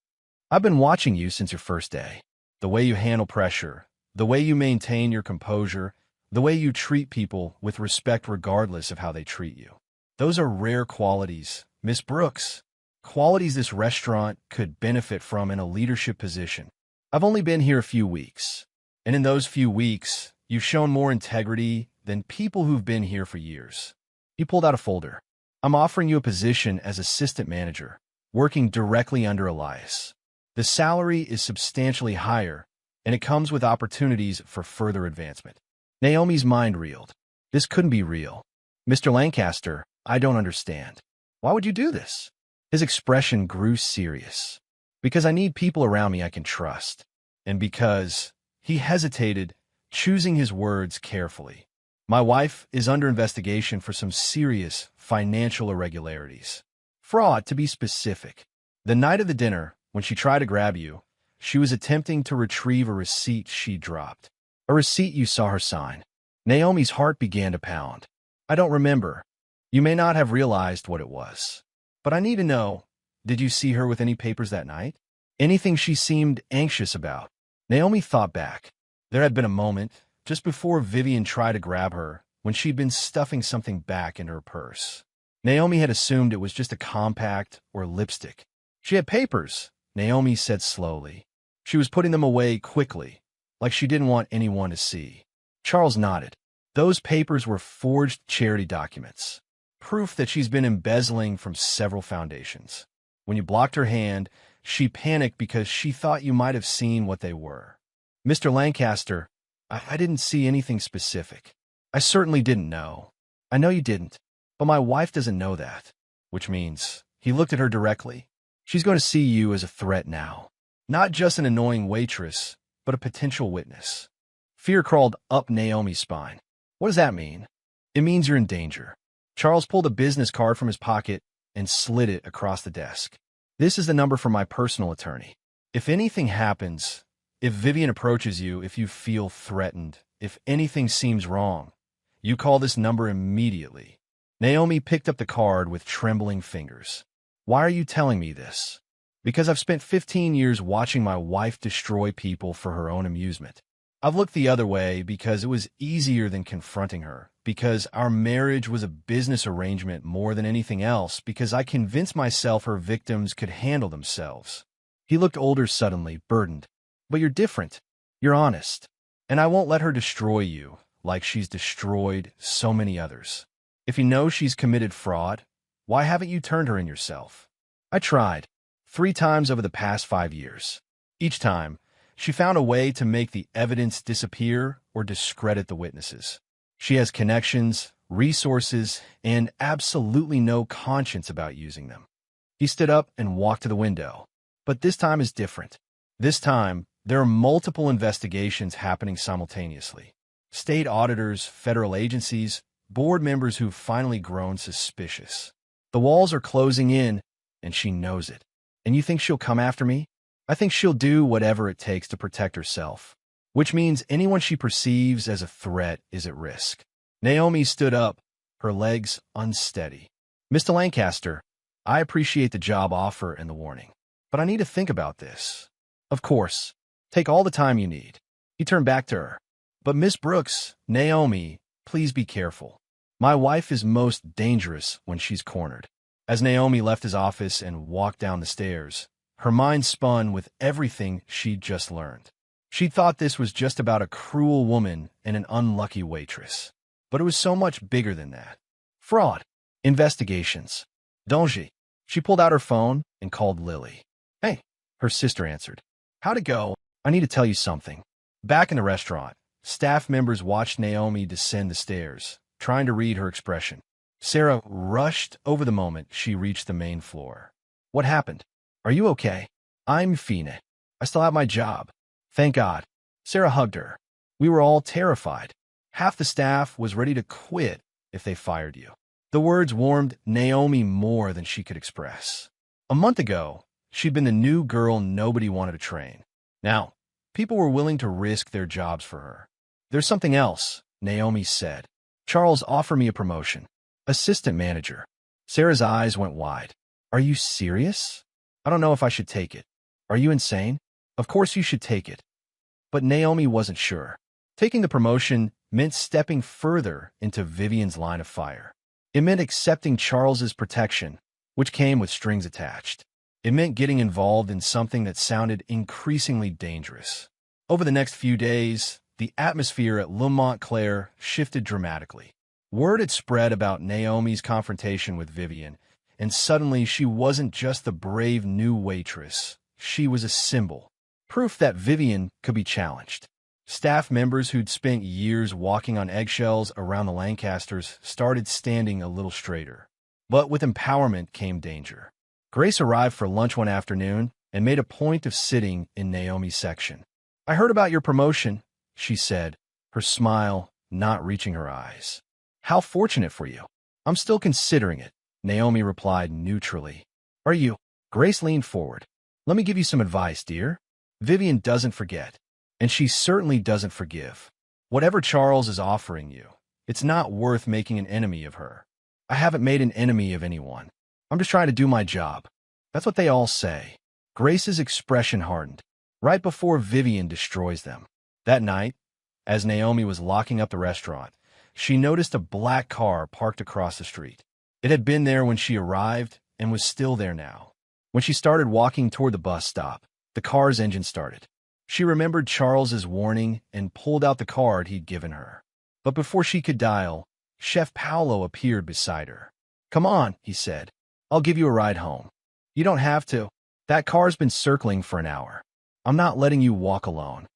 I've been watching you since your first day. The way you handle pressure, the way you maintain your composure, the way you treat people with respect regardless of how they treat you. Those are rare qualities, Miss Brooks. Qualities this restaurant could benefit from in a leadership position. I've only been here a few weeks, and in those few weeks, you've shown more integrity than people who've been here for years. He pulled out a folder. I'm offering you a position as assistant manager, working directly under Elias. The salary is substantially higher, and it comes with opportunities for further advancement. Naomi's mind reeled. This couldn't be real. Mr. Lancaster, I don't understand. Why would you do this? His expression grew serious. Because I need people around me I can trust. And because he hesitated, choosing his words carefully. My wife is under investigation for some serious financial irregularities. Fraud, to be specific. The night of the dinner, when she tried to grab you, she was attempting to retrieve a receipt she dropped. A receipt you saw her sign. Naomi's heart began to pound. I don't remember. You may not have realized what it was. But I need to know, did you see her with any papers that night? Anything she seemed anxious about? Naomi thought back. There had been a moment, just before Vivian tried to grab her, when she'd been stuffing something back in her purse. Naomi had assumed it was just a compact or lipstick. She had papers, Naomi said slowly. She was putting them away quickly, like she didn't want anyone to see. Charles nodded. Those papers were forged charity documents, proof that she's been embezzling from several foundations. When you blocked her hand, she panicked because she thought you might have seen what they were. Mr. Lancaster, I didn't see anything specific. I certainly didn't know. I know you didn't, but my wife doesn't know that, which means he looked at her directly. She's going to see you as a threat now, not just an annoying waitress, but a potential witness. Fear crawled up Naomi's spine. What does that mean? It means you're in danger. Charles pulled a business card from his pocket and slid it across the desk. This is the number for my personal attorney. If anything happens, if Vivian approaches you, if you feel threatened, if anything seems wrong, you call this number immediately. Naomi picked up the card with trembling fingers. Why are you telling me this? Because I've spent 15 years watching my wife destroy people for her own amusement. I've looked the other way because it was easier than confronting her, because our marriage was a business arrangement more than anything else, because I convinced myself her victims could handle themselves. He looked older suddenly, burdened. But you're different. You're honest. And I won't let her destroy you like she's destroyed so many others. If you know she's committed fraud, why haven't you turned her in yourself? I tried 3 times over the past 5 years. Each time, she found a way to make the evidence disappear or discredit the witnesses. She has connections, resources, and absolutely no conscience about using them. He stood up and walked to the window. But this time is different. This time, there are multiple investigations happening simultaneously. State auditors, federal agencies, board members who've finally grown suspicious. The walls are closing in, and she knows it. And you think she'll come after me? I think she'll do whatever it takes to protect herself, which means anyone she perceives as a threat is at risk. Naomi stood up, her legs unsteady. Mr. Lancaster, I appreciate the job offer and the warning, but I need to think about this. Of course, take all the time you need. He turned back to her. But Miss Brooks, Naomi, please be careful. My wife is most dangerous when she's cornered. As Naomi left his office and walked down the stairs, her mind spun with everything she'd just learned. She thought this was just about a cruel woman and an unlucky waitress. But it was so much bigger than that. Fraud. Investigations. Danger. She pulled out her phone and called Lily. Hey, her sister answered. How'd it go? I need to tell you something. Back in the restaurant, staff members watched Naomi descend the stairs, trying to read her expression. Sarah rushed over the moment she reached the main floor. What happened? Are you okay? I'm fine. I still have my job. Thank God. Sarah hugged her. We were all terrified. Half the staff was ready to quit if they fired you. The words warmed Naomi more than she could express. A month ago, she'd been the new girl nobody wanted to train. Now, people were willing to risk their jobs for her. There's something else, Naomi said. Charles offered me a promotion. Assistant manager. Sarah's eyes went wide. Are you serious? I don't know if I should take it. Are you insane? Of course you should take it. But Naomi wasn't sure. Taking the promotion meant stepping further into Vivian's line of fire. It meant accepting Charles's protection, which came with strings attached. It meant getting involved in something that sounded increasingly dangerous. Over the next few days, the atmosphere at Le Montclair shifted dramatically. Word had spread about Naomi's confrontation with Vivian, and suddenly she wasn't just the brave new waitress. She was a symbol, proof that Vivian could be challenged. Staff members who'd spent years walking on eggshells around the Lancasters started standing a little straighter. But with empowerment came danger. Grace arrived for lunch one afternoon and made a point of sitting in Naomi's section. I heard about your promotion, she said, her smile not reaching her eyes. How fortunate for you. I'm still considering it, Naomi replied neutrally. Are you? Grace leaned forward. Let me give you some advice, dear. Vivian doesn't forget, and she certainly doesn't forgive. Whatever Charles is offering you, it's not worth making an enemy of her. I haven't made an enemy of anyone. I'm just trying to do my job. That's what they all say. Grace's expression hardened, right before Vivian destroys them. That night, as Naomi was locking up the restaurant, she noticed a black car parked across the street. It had been there when she arrived and was still there now. When she started walking toward the bus stop, the car's engine started. She remembered Charles's warning and pulled out the card he'd given her. But before she could dial, Chef Paolo appeared beside her. "Come on," he said. "I'll give you a ride home." "You don't have to. That car's been circling for an hour. I'm not letting you walk alone."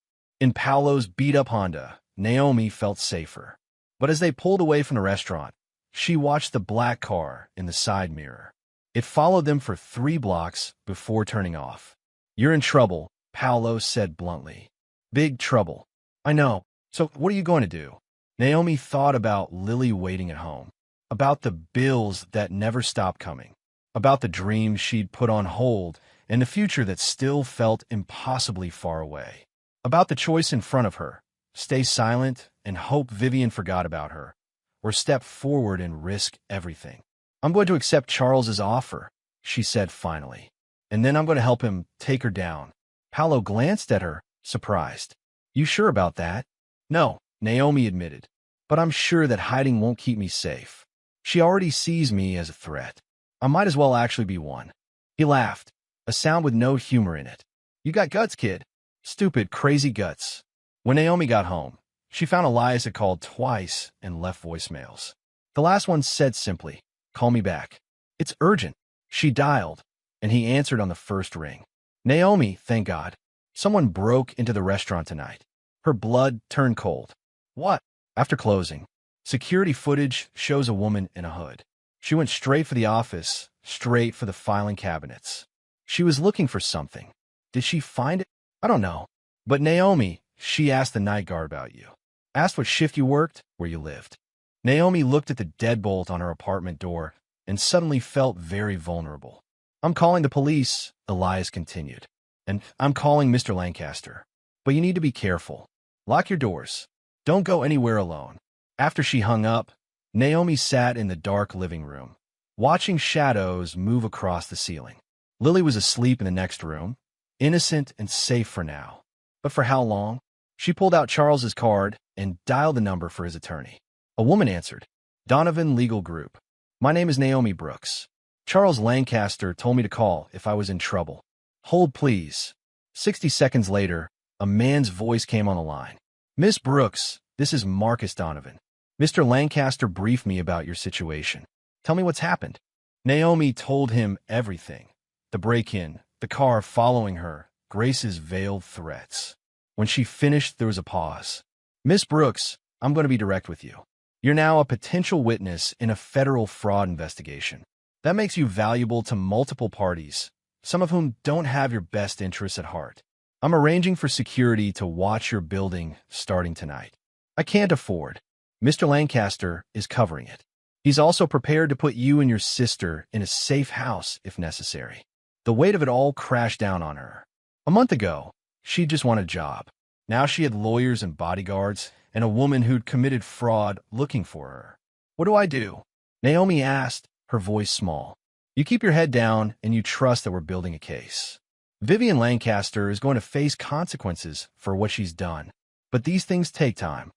In Paolo's beat-up Honda, Naomi felt safer. But as they pulled away from the restaurant, she watched the black car in the side mirror. It followed them for 3 blocks before turning off. "You're in trouble," Paolo said bluntly. "Big trouble." "I know. So what are you going to do?" Naomi thought about Lily waiting at home, about the bills that never stopped coming, about the dreams she'd put on hold and the future that still felt impossibly far away, about the choice in front of her: stay silent and hope Vivian forgot about her, or step forward and risk everything. "I'm going to accept Charles's offer," she said finally, "and then I'm going to help him take her down." Paolo glanced at her, surprised. "You sure about that?" "No," Naomi admitted, "but I'm sure that hiding won't keep me safe. She already sees me as a threat. I might as well actually be one." He laughed, a sound with no humor in it. "You got guts, kid. Stupid, crazy guts." When Naomi got home, she found Elias had called twice and left voicemails. The last one said simply, "Call me back. It's urgent." She dialed, and he answered on the first ring. "Naomi, thank God. Someone broke into the restaurant tonight." Her blood turned cold. "What?" After closing, security footage shows a woman in a hood. She went straight for the office, straight for the filing cabinets. She was looking for something. Did she find it? I don't know. "But Naomi," she asked the night guard about you. Asked what shift you worked, where you lived. Naomi looked at the deadbolt on her apartment door and suddenly felt very vulnerable. "I'm calling the police," Elias continued. "And I'm calling Mr. Lancaster. But you need to be careful. Lock your doors. Don't go anywhere alone." After she hung up, Naomi sat in the dark living room, watching shadows move across the ceiling. Lily was asleep in the next room, innocent and safe for now. But for how long? She pulled out Charles's card and dialed the number for his attorney. A woman answered. "Donovan Legal Group. My name is Naomi Brooks. Charles Lancaster told me to call if I was in trouble. Hold, please." 60 seconds later, a man's voice came on the line. "Miss Brooks, this is Marcus Donovan. Mr. Lancaster briefed me about your situation. Tell me what's happened." Naomi told him everything. The break-in, the car following her, Grace's veiled threats. When she finished, there was a pause. "Miss Brooks, I'm going to be direct with you. You're now a potential witness in a federal fraud investigation. That makes you valuable to multiple parties, some of whom don't have your best interests at heart. I'm arranging for security to watch your building starting tonight. I can't afford. Mr. Lancaster is covering it. He's also prepared to put you and your sister in a safe house if necessary." The weight of it all crashed down on her. A month ago, she'd just won a job. Now she had lawyers and bodyguards and a woman who'd committed fraud looking for her. "What do I do?" Naomi asked, her voice small. "You keep your head down and you trust that we're building a case. Vivian Lancaster is going to face consequences for what she's done. But these things take time."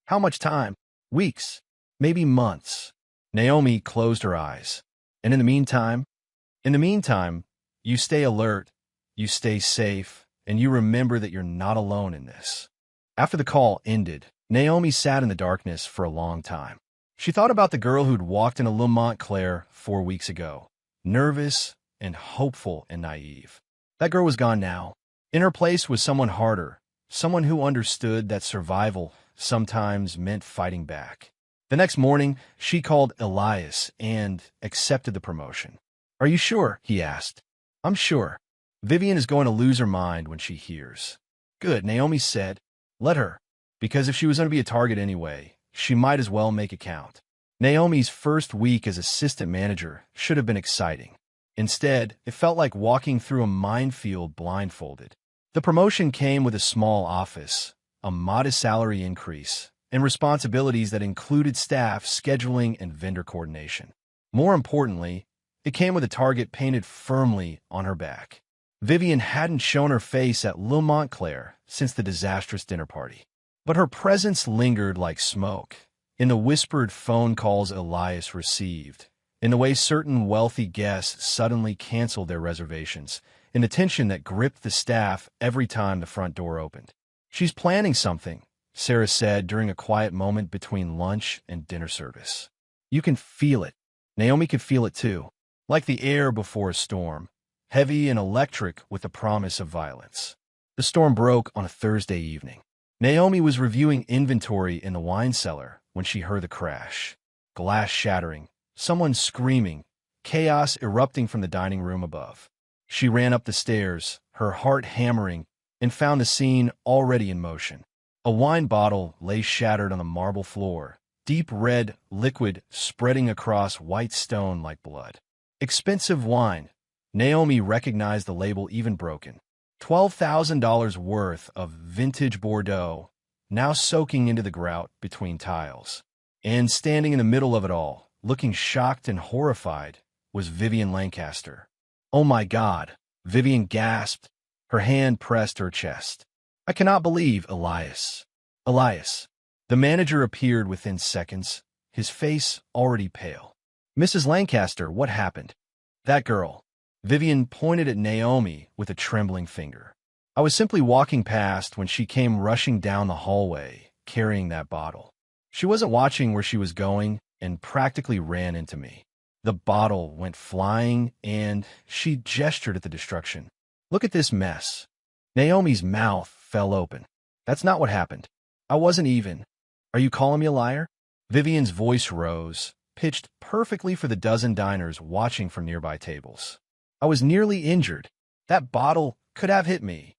"How much time?" "Weeks, maybe months." Naomi closed her eyes. "And in the meantime?" "In the meantime, you stay alert, you stay safe, and you remember that you're not alone in this." After the call ended, Naomi sat in the darkness for a long time. She thought about the girl who'd walked into Le Montclair 4 weeks ago, nervous and hopeful and naive. That girl was gone now. In her place was someone harder, someone who understood that survival sometimes meant fighting back. The next morning, she called Elias and accepted the promotion. "Are you sure?" he asked. "I'm sure. Vivian is going to lose her mind when she hears." "Good," Naomi said. "Let her. Because if she was going to be a target anyway, she might as well make it count." Naomi's first week as assistant manager should have been exciting. Instead, it felt like walking through a minefield blindfolded. The promotion came with a small office, a modest salary increase, and responsibilities that included staff scheduling and vendor coordination. More importantly, it came with a target painted firmly on her back. Vivian hadn't shown her face at Le Montclair since the disastrous dinner party. But her presence lingered like smoke in the whispered phone calls Elias received, in the way certain wealthy guests suddenly canceled their reservations, in the tension that gripped the staff every time the front door opened. "She's planning something," Sarah said during a quiet moment between lunch and dinner service. "You can feel it." Naomi could feel it too, like the air before a storm, heavy and electric with the promise of violence. The storm broke on a Thursday evening. Naomi was reviewing inventory in the wine cellar when she heard the crash. Glass shattering, someone screaming, chaos erupting from the dining room above. She ran up the stairs, her heart hammering, and found the scene already in motion. A wine bottle lay shattered on the marble floor, deep red liquid spreading across white stone like blood. Expensive wine. Naomi recognized the label even broken. $12,000 worth of vintage Bordeaux, now soaking into the grout between tiles. And standing in the middle of it all, looking shocked and horrified, was Vivian Lancaster. "Oh my God," Vivian gasped, her hand pressed her chest. "I cannot believe Elias." Elias. The manager appeared within seconds, his face already pale. "Mrs. Lancaster, what happened?" "That girl." Vivian pointed at Naomi with a trembling finger. "I was simply walking past when she came rushing down the hallway, carrying that bottle. She wasn't watching where she was going and practically ran into me. The bottle went flying and," she gestured at the destruction. "Look at this mess." Naomi's mouth fell open. "That's not what happened. I wasn't even. Are you calling me a liar?" Vivian's voice rose, pitched perfectly for the dozen diners watching from nearby tables. "I was nearly injured. That bottle could have hit me.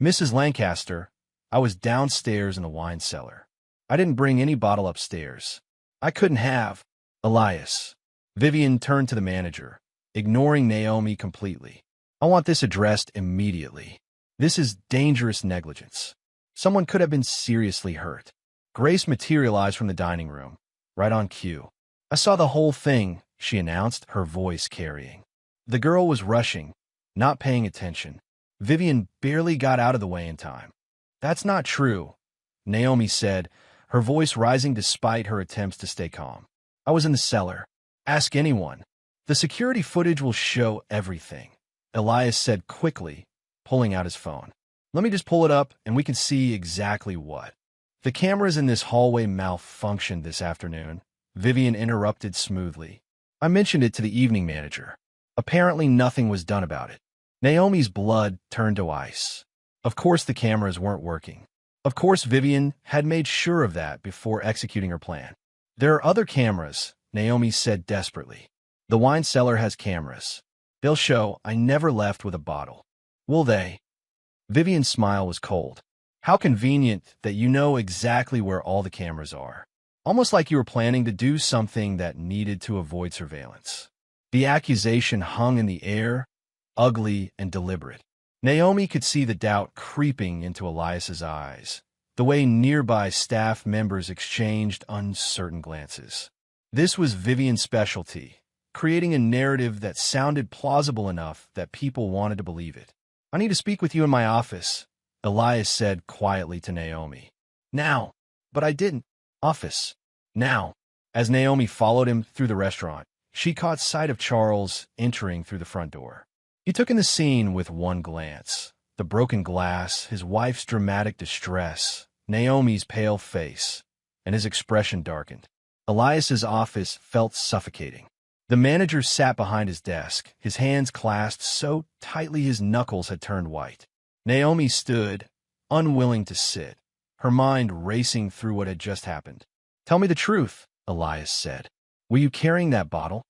Mrs. Lancaster, I was downstairs in the wine cellar. I didn't bring any bottle upstairs. I couldn't have." "Elias." Vivian turned to the manager, ignoring Naomi completely. "I want this addressed immediately. This is dangerous negligence. Someone could have been seriously hurt." Grace materialized from the dining room, right on cue. "I saw the whole thing," she announced, her voice carrying. The girl was rushing, not paying attention. Vivian barely got out of the way in time. "That's not true," Naomi said, her voice rising despite her attempts to stay calm. "I was in the cellar. Ask anyone. The security footage will show everything," Elias said quickly, pulling out his phone. "Let me just pull it up and we can see exactly what." "The cameras in this hallway malfunctioned this afternoon," Vivian interrupted smoothly. "I mentioned it to the evening manager. Apparently nothing was done about it." Naomi's blood turned to ice. Of course the cameras weren't working. Of course Vivian had made sure of that before executing her plan. "There are other cameras," Naomi said desperately. "The wine cellar has cameras. They'll show I never left with a bottle." "Will they?" Vivian's smile was cold. "How convenient that you know exactly where all the cameras are. Almost like you were planning to do something that needed to avoid surveillance." The accusation hung in the air, ugly and deliberate. Naomi could see the doubt creeping into Elias's eyes, the way nearby staff members exchanged uncertain glances. This was Vivian's specialty, creating a narrative that sounded plausible enough that people wanted to believe it. "I need to speak with you in my office," Elias said quietly to Naomi. "Now." "But I didn't." "Office. Now." As Naomi followed him through the restaurant, she caught sight of Charles entering through the front door. He took in the scene with one glance. The broken glass, his wife's dramatic distress, Naomi's pale face, and his expression darkened. Elias's office felt suffocating. The manager sat behind his desk, his hands clasped so tightly his knuckles had turned white. Naomi stood, unwilling to sit, her mind racing through what had just happened. "Tell me the truth," Elias said. "Were you carrying that bottle?"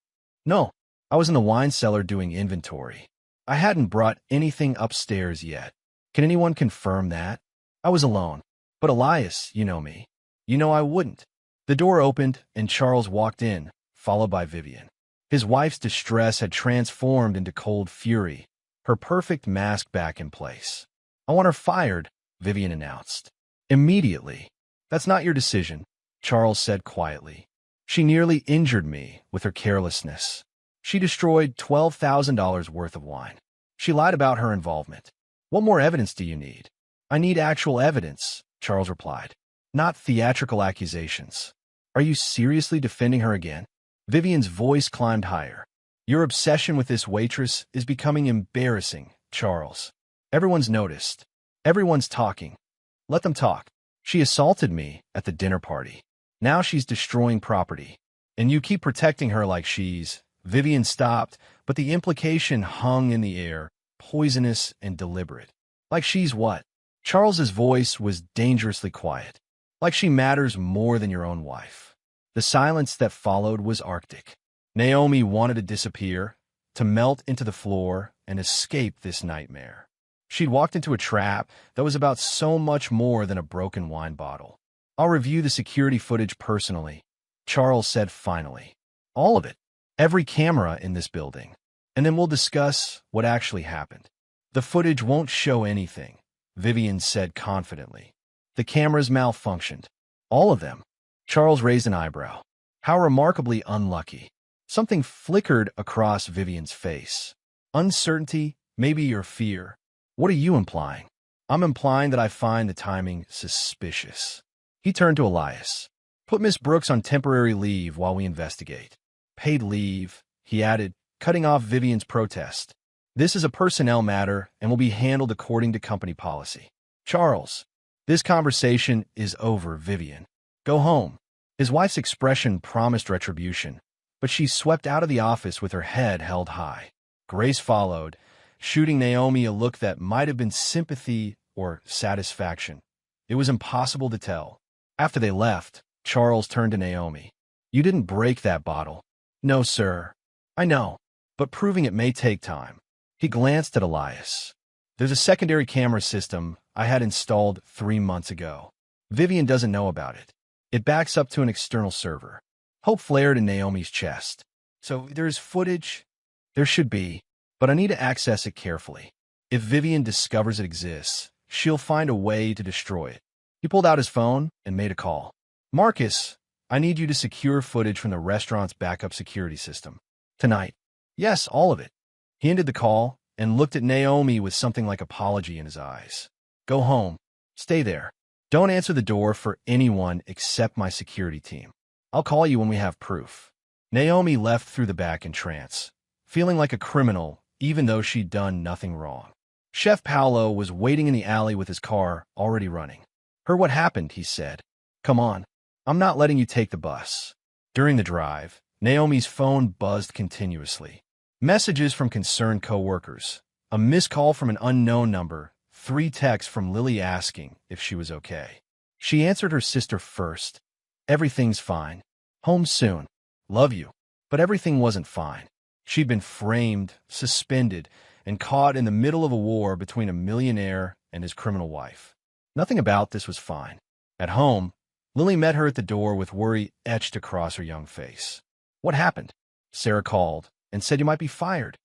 "No, I was in the wine cellar doing inventory. I hadn't brought anything upstairs yet." "Can anyone confirm that?" "I was alone." "But Elias, you know me. You know I wouldn't." The door opened and Charles walked in, followed by Vivian. His wife's distress had transformed into cold fury, her perfect mask back in place. "I want her fired," Vivian announced. "Immediately." "That's not your decision," Charles said quietly. "She nearly injured me with her carelessness. She destroyed $12,000 worth of wine. She lied about her involvement. What more evidence do you need?" "I need actual evidence," Charles replied, "not theatrical accusations." "Are you seriously defending her again?" Vivian's voice climbed higher. Your obsession with this waitress is becoming embarrassing, Charles. Everyone's noticed. Everyone's talking. Let them talk. She assaulted me at the dinner party. Now she's destroying property. And you keep protecting her like she's... Vivian stopped, but the implication hung in the air, poisonous and deliberate. Like she's what? Charles's voice was dangerously quiet. Like she matters more than your own wife. The silence that followed was arctic. Naomi wanted to disappear, to melt into the floor and escape this nightmare. She'd walked into a trap that was about so much more than a broken wine bottle. I'll review the security footage personally, Charles said finally. All of it. Every camera in this building. And then we'll discuss what actually happened. The footage won't show anything, Vivian said confidently. The cameras malfunctioned. All of them. Charles raised an eyebrow. How remarkably unlucky. Something flickered across Vivian's face. Uncertainty, maybe your fear. What are you implying? I'm implying that I find the timing suspicious. He turned to Elias. Put Miss Brooks on temporary leave while we investigate. Paid leave, he added, cutting off Vivian's protest. This is a personnel matter and will be handled according to company policy. Charles, this conversation is over, Vivian. Go home. His wife's expression promised retribution, but she swept out of the office with her head held high. Grace followed, shooting Naomi a look that might have been sympathy or satisfaction. It was impossible to tell. After they left, Charles turned to Naomi. You didn't break that bottle. No, sir. I know, but proving it may take time. He glanced at Elias. There's a secondary camera system I had installed 3 months ago. Vivian doesn't know about it. It backs up to an external server. Hope flared in Naomi's chest. So there's footage? There should be, but I need to access it carefully. If Vivian discovers it exists, she'll find a way to destroy it. He pulled out his phone and made a call. Marcus, I need you to secure footage from the restaurant's backup security system. Tonight. Yes, all of it. He ended the call and looked at Naomi with something like apology in his eyes. Go home. Stay there. Don't answer the door for anyone except my security team. I'll call you when we have proof. Naomi left through the back in trance, feeling like a criminal even though she'd done nothing wrong. Chef Paolo was waiting in the alley with his car already running. Heard what happened, he said. Come on. I'm not letting you take the bus. During the drive, Naomi's phone buzzed continuously. Messages from concerned coworkers, a missed call from an unknown number, 3 texts from Lily asking if she was okay. She answered her sister first. Everything's fine. Home soon. Love you. But everything wasn't fine. She'd been framed, suspended, and caught in the middle of a war between a millionaire and his criminal wife. Nothing about this was fine. At home, Lily met her at the door with worry etched across her young face. What happened? Sarah called and said you might be fired.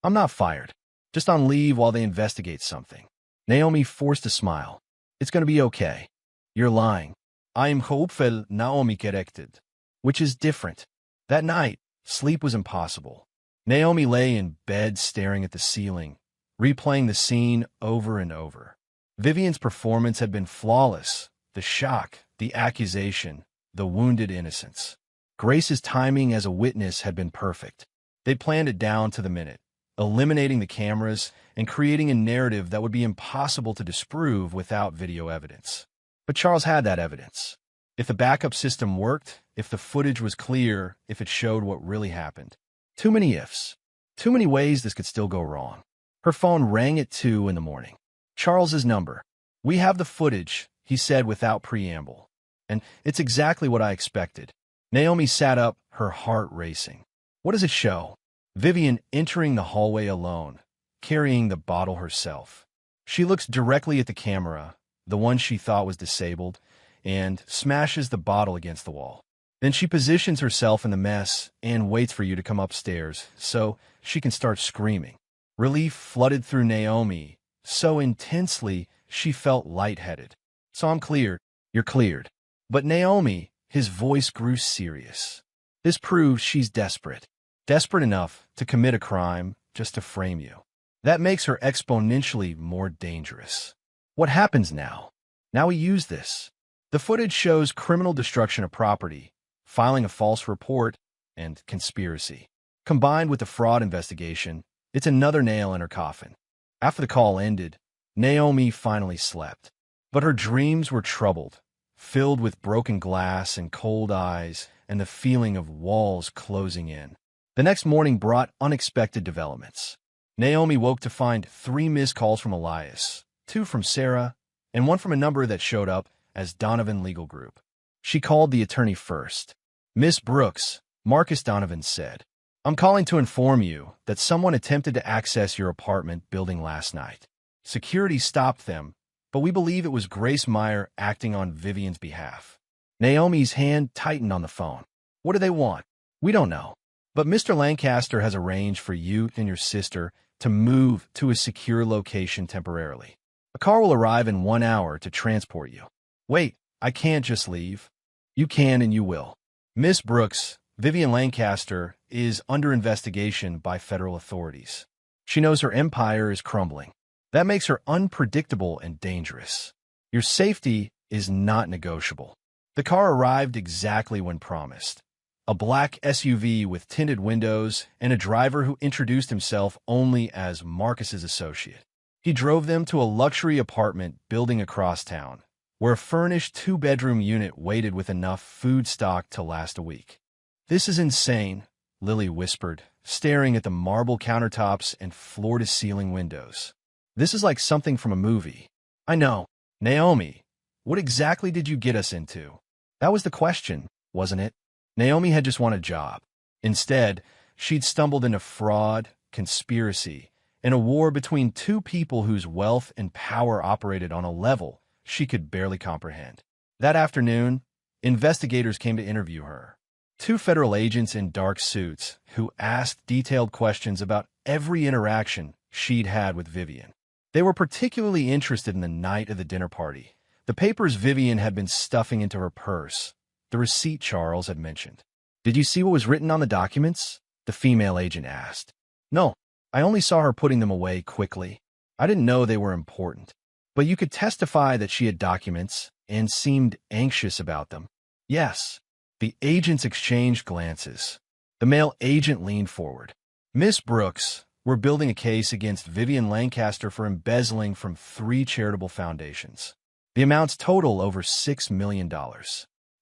I'm not fired. Just on leave while they investigate something. Naomi forced a smile. It's going to be okay. You're lying. I'm hopeful, Naomi corrected. Which is different. That night, sleep was impossible. Naomi lay in bed staring at the ceiling, replaying the scene over and over. Vivian's performance had been flawless. The shock, the accusation, the wounded innocence. Grace's timing as a witness had been perfect. They planned it down to the minute, eliminating the cameras and creating a narrative that would be impossible to disprove without video evidence. But Charles had that evidence. If the backup system worked, if the footage was clear, if it showed what really happened. Too many ifs. Too many ways this could still go wrong. Her phone rang at 2 in the morning. Charles's number. We have the footage, he said without preamble. And it's exactly what I expected. Naomi sat up, her heart racing. What does it show? Vivian entering the hallway alone, carrying the bottle herself. She looks directly at the camera, the one she thought was disabled, and smashes the bottle against the wall. Then she positions herself in the mess and waits for you to come upstairs so she can start screaming. Relief flooded through Naomi so intensely she felt lightheaded. So I'm cleared. You're cleared. But Naomi, his voice grew serious. This proves she's desperate. Desperate enough to commit a crime just to frame you. That makes her exponentially more dangerous. What happens now? Now we use this. The footage shows criminal destruction of property, filing a false report, and conspiracy. Combined with the fraud investigation, it's another nail in her coffin. After the call ended, Naomi finally slept. But her dreams were troubled, filled with broken glass and cold eyes and the feeling of walls closing in. The next morning brought unexpected developments. Naomi woke to find 3 missed calls from Elias, 2 from Sarah, and 1 from a number that showed up as Donovan Legal Group. She called the attorney first. "Miss Brooks," Marcus Donovan said, "I'm calling to inform you that someone attempted to access your apartment building last night. Security stopped them, but we believe it was Grace Meyer acting on Vivian's behalf." Naomi's hand tightened on the phone. "What do they want?" "We don't know. But Mr. Lancaster has arranged for you and your sister to move to a secure location temporarily. A car will arrive in 1 hour to transport you." "Wait, I can't just leave." "You can and you will. Miss Brooks, Vivian Lancaster is under investigation by federal authorities. She knows her empire is crumbling. That makes her unpredictable and dangerous. Your safety is not negotiable." The car arrived exactly when promised. A black SUV with tinted windows and a driver who introduced himself only as Marcus's associate. He drove them to a luxury apartment building across town, where a furnished 2-bedroom unit waited with enough food stock to last a week. "This is insane," Lily whispered, staring at the marble countertops and floor-to-ceiling windows. "This is like something from a movie." "I know. Naomi, what exactly did you get us into?" That was the question, wasn't it? Naomi had just won a job. Instead, she'd stumbled into fraud, conspiracy, and a war between 2 people whose wealth and power operated on a level she could barely comprehend. That afternoon, investigators came to interview her. 2 federal agents in dark suits who asked detailed questions about every interaction she'd had with Vivian. They were particularly interested in the night of the dinner party, the papers Vivian had been stuffing into her purse, the receipt Charles had mentioned. "Did you see what was written on the documents?" the female agent asked. "No, I only saw her putting them away quickly. I didn't know they were important." "But you could testify that she had documents and seemed anxious about them." "Yes." The agents exchanged glances. The male agent leaned forward. "Miss Brooks, we're building a case against Vivian Lancaster for embezzling from 3 charitable foundations. The amounts total over $6 million.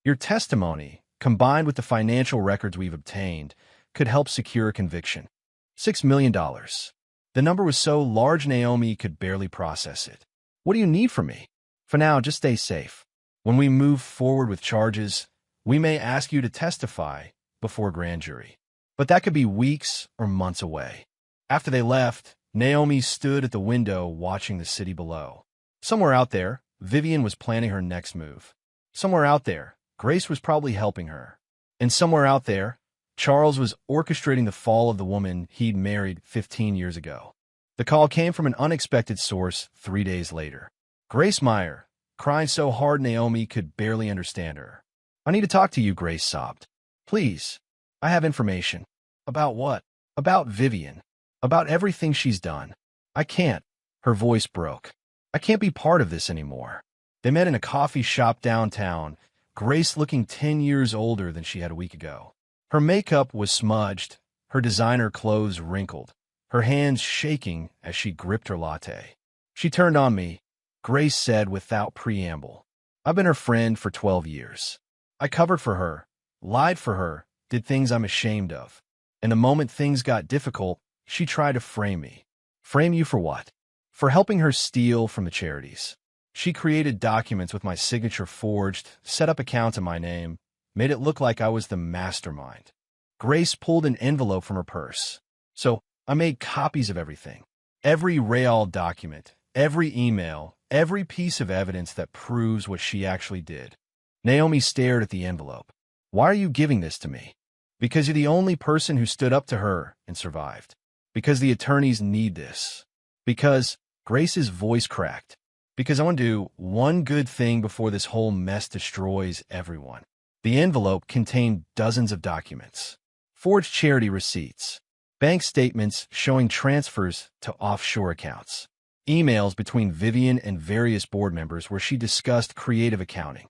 Your testimony, combined with the financial records we've obtained, could help secure a conviction." $6 million. The number was so large Naomi could barely process it. "What do you need from me?" "For now, just stay safe. When we move forward with charges, we may ask you to testify before a grand jury. But that could be weeks or months away." After they left, Naomi stood at the window watching the city below. Somewhere out there, Vivian was planning her next move. Somewhere out there, Grace was probably helping her. And somewhere out there, Charles was orchestrating the fall of the woman he'd married 15 years ago. The call came from an unexpected source 3 days later. Grace Meyer, crying so hard Naomi could barely understand her. "I need to talk to you," Grace sobbed. "Please. I have information." "About what?" "About Vivian. About everything she's done. I can't." Her voice broke. "I can't be part of this anymore." They met in a coffee shop downtown, Grace looking 10 years older than she had a week ago. Her makeup was smudged, her designer clothes wrinkled, her hands shaking as she gripped her latte. "She turned on me," Grace said without preamble. "I've been her friend for 12 years. I covered for her, lied for her, did things I'm ashamed of. And the moment things got difficult, she tried to frame me." "Frame you for what?" "For helping her steal from the charities. She created documents with my signature forged, set up accounts in my name, made it look like I was the mastermind." Grace pulled an envelope from her purse. "So I made copies of everything. Every real document, every email, every piece of evidence that proves what she actually did." Naomi stared at the envelope. "Why are you giving this to me?" "Because you're the only person who stood up to her and survived. Because the attorneys need this. Because," Grace's voice cracked, "because I want to do one good thing before this whole mess destroys everyone." The envelope contained dozens of documents. Forged charity receipts, bank statements showing transfers to offshore accounts, emails between Vivian and various board members where she discussed creative accounting.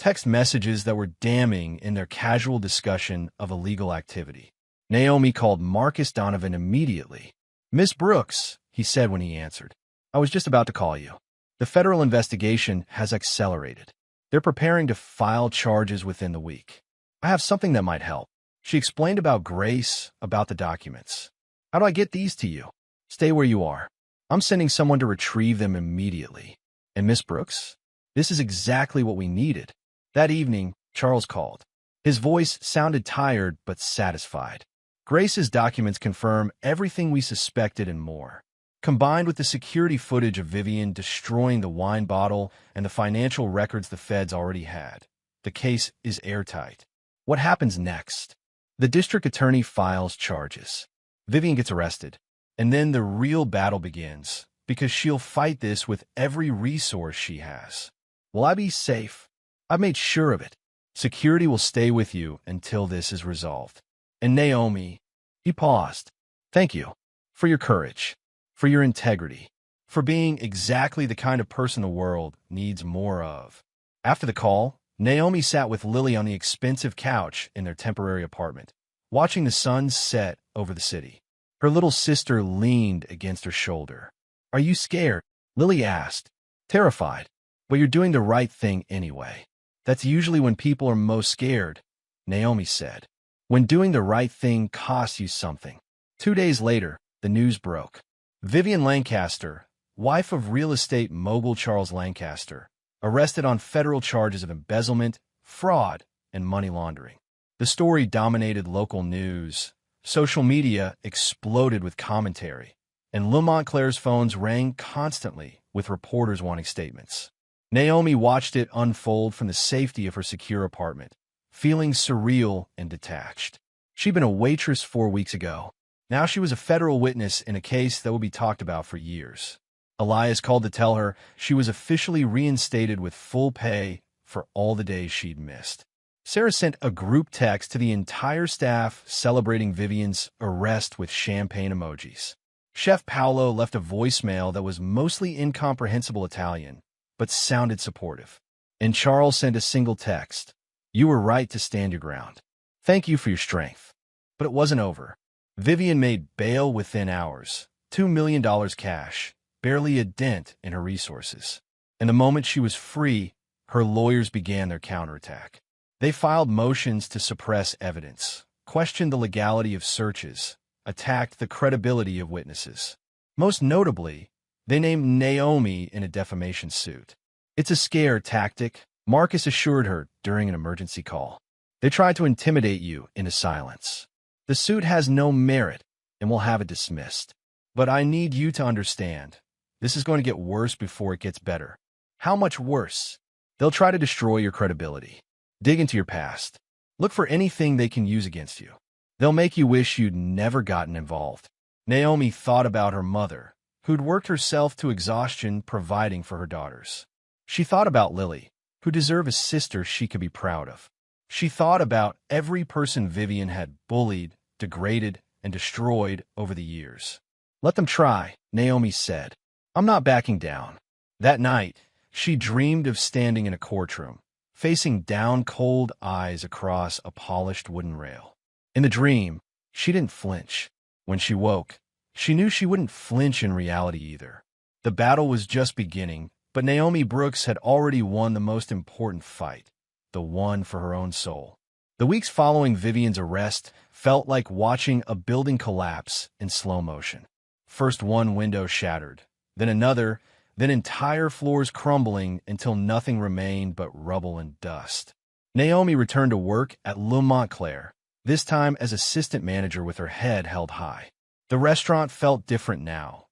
text messages that were damning in their casual discussion of illegal activity. Naomi called Marcus Donovan immediately. "Miss Brooks," he said when he answered, "I was just about to call you. The federal investigation has accelerated. They're preparing to file charges within the week. I have something that might help." She explained about Grace, about the documents. "How do I get these to you?" "Stay where you are. I'm sending someone to retrieve them immediately." "And Miss Brooks?" "This is exactly what we needed." That evening, Charles called. His voice sounded tired but satisfied. "Grace's documents confirm everything we suspected and more. Combined with the security footage of Vivian destroying the wine bottle and the financial records the feds already had, the case is airtight." "What happens next?" "The district attorney files charges. Vivian gets arrested. And then the real battle begins, because she'll fight this with every resource she has." "Will I be safe?" "I've made sure of it. Security will stay with you until this is resolved." "And Naomi," he paused, "thank you for your courage, for your integrity, for being exactly the kind of person the world needs more of." After the call, Naomi sat with Lily on the expensive couch in their temporary apartment, watching the sun set over the city. Her little sister leaned against her shoulder. "Are you scared?" Lily asked. "Terrified, but you're doing the right thing anyway." "That's usually when people are most scared," Naomi said. "When doing the right thing costs you something." 2 days later, the news broke. Vivian Lancaster, wife of real estate mogul Charles Lancaster, arrested on federal charges of embezzlement, fraud, and money laundering. The story dominated local news. Social media exploded with commentary, and Le Montclair's phones rang constantly with reporters wanting statements. Naomi watched it unfold from the safety of her secure apartment, feeling surreal and detached. She'd been a waitress 4 weeks ago. Now she was a federal witness in a case that would be talked about for years. Elias called to tell her she was officially reinstated with full pay for all the days she'd missed. Sarah sent a group text to the entire staff celebrating Vivian's arrest with champagne emojis. Chef Paolo left a voicemail that was mostly incomprehensible Italian, but sounded supportive. And Charles sent a single text: "You were right to stand your ground. Thank you for your strength." But it wasn't over. Vivian made bail within hours, $2 million cash, barely a dent in her resources. And the moment she was free, her lawyers began their counterattack. They filed motions to suppress evidence, questioned the legality of searches, attacked the credibility of witnesses. Most notably, they named Naomi in a defamation suit. "It's a scare tactic," Marcus assured her during an emergency call. "They tried to intimidate you into silence. The suit has no merit, and we'll have it dismissed. But I need you to understand, this is going to get worse before it gets better." "How much worse?" "They'll try to destroy your credibility, dig into your past, look for anything they can use against you. They'll make you wish you'd never gotten involved." Naomi thought about her mother, who'd worked herself to exhaustion providing for her daughters. She thought about Lily, who deserved a sister she could be proud of. She thought about every person Vivian had bullied, degraded, and destroyed over the years. "Let them try," Naomi said. "I'm not backing down." That night, she dreamed of standing in a courtroom, facing down cold eyes across a polished wooden rail. In the dream, she didn't flinch. When she woke, she knew she wouldn't flinch in reality either. The battle was just beginning, but Naomi Brooks had already won the most important fight, the one for her own soul. The weeks following Vivian's arrest felt like watching a building collapse in slow motion. First one window shattered, then another, then entire floors crumbling until nothing remained but rubble and dust. Naomi returned to work at Le Montclair, this time as assistant manager with her head held high. The restaurant felt different now,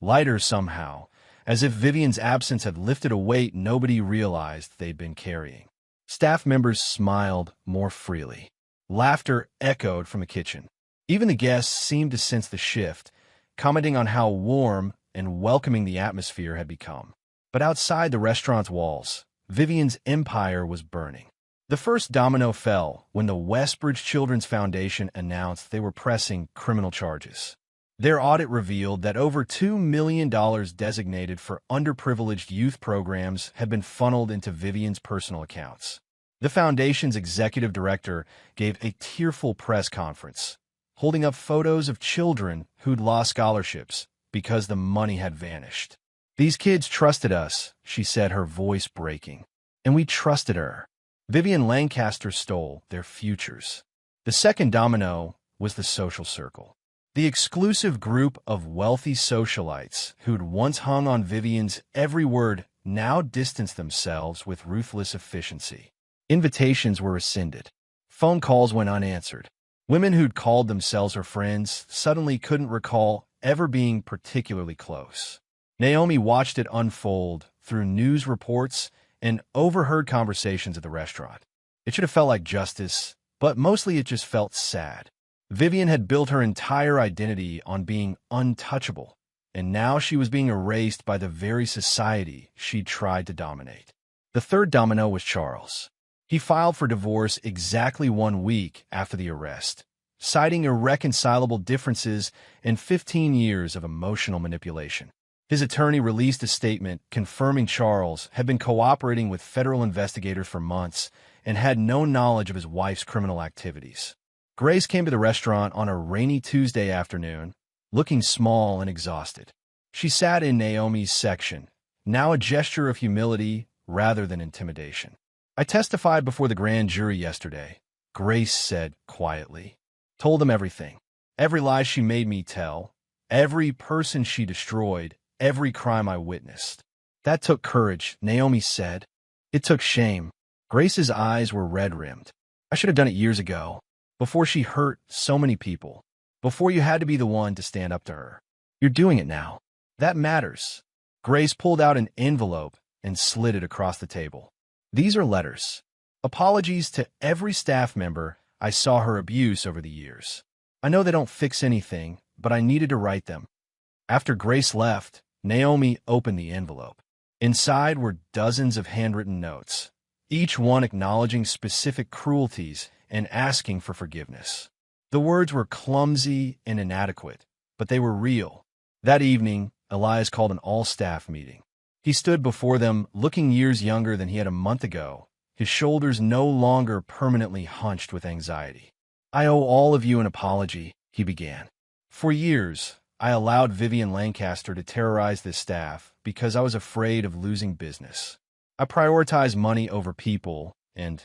lighter somehow, as if Vivian's absence had lifted a weight nobody realized they'd been carrying. Staff members smiled more freely. Laughter echoed from the kitchen. Even the guests seemed to sense the shift, commenting on how warm and welcoming the atmosphere had become. But outside the restaurant's walls, Vivian's empire was burning. The first domino fell when the Westbridge Children's Foundation announced they were pressing criminal charges. Their audit revealed that over $2 million designated for underprivileged youth programs had been funneled into Vivian's personal accounts. The foundation's executive director gave a tearful press conference, holding up photos of children who'd lost scholarships because the money had vanished. "These kids trusted us," she said, her voice breaking. "And we trusted her." Vivian Lancaster stole their futures. The second domino was the social circle. The exclusive group of wealthy socialites who'd once hung on Vivian's every word now distanced themselves with ruthless efficiency. Invitations were rescinded. Phone calls went unanswered. Women who'd called themselves her friends suddenly couldn't recall ever being particularly close. Naomi watched it unfold through news reports and overheard conversations at the restaurant. It should have felt like justice, but mostly it just felt sad. Vivian had built her entire identity on being untouchable, and now she was being erased by the very society she tried to dominate. The third domino was Charles. He filed for divorce exactly 1 week after the arrest, citing irreconcilable differences and 15 years of emotional manipulation. His attorney released a statement confirming Charles had been cooperating with federal investigators for months and had no knowledge of his wife's criminal activities. Grace came to the restaurant on a rainy Tuesday afternoon, looking small and exhausted. She sat in Naomi's section, now a gesture of humility rather than intimidation. "I testified before the grand jury yesterday," Grace said quietly. "Told them everything. Every lie she made me tell, every person she destroyed, every crime I witnessed." "That took courage," Naomi said. "It took shame." Grace's eyes were red-rimmed. "I should have done it years ago, before she hurt so many people, before you had to be the one to stand up to her. You're doing it now. That matters." Grace pulled out an envelope and slid it across the table. "These are letters. Apologies to every staff member I saw her abuse over the years. I know they don't fix anything, but I needed to write them." After Grace left, Naomi opened the envelope. Inside were dozens of handwritten notes, each one acknowledging specific cruelties and asking for forgiveness. The words were clumsy and inadequate, but they were real. That evening, Elias called an all-staff meeting. He stood before them, looking years younger than he had a month ago, his shoulders no longer permanently hunched with anxiety. "I owe all of you an apology," he began. "For years, I allowed Vivian Lancaster to terrorize this staff because I was afraid of losing business. I prioritized money over people, and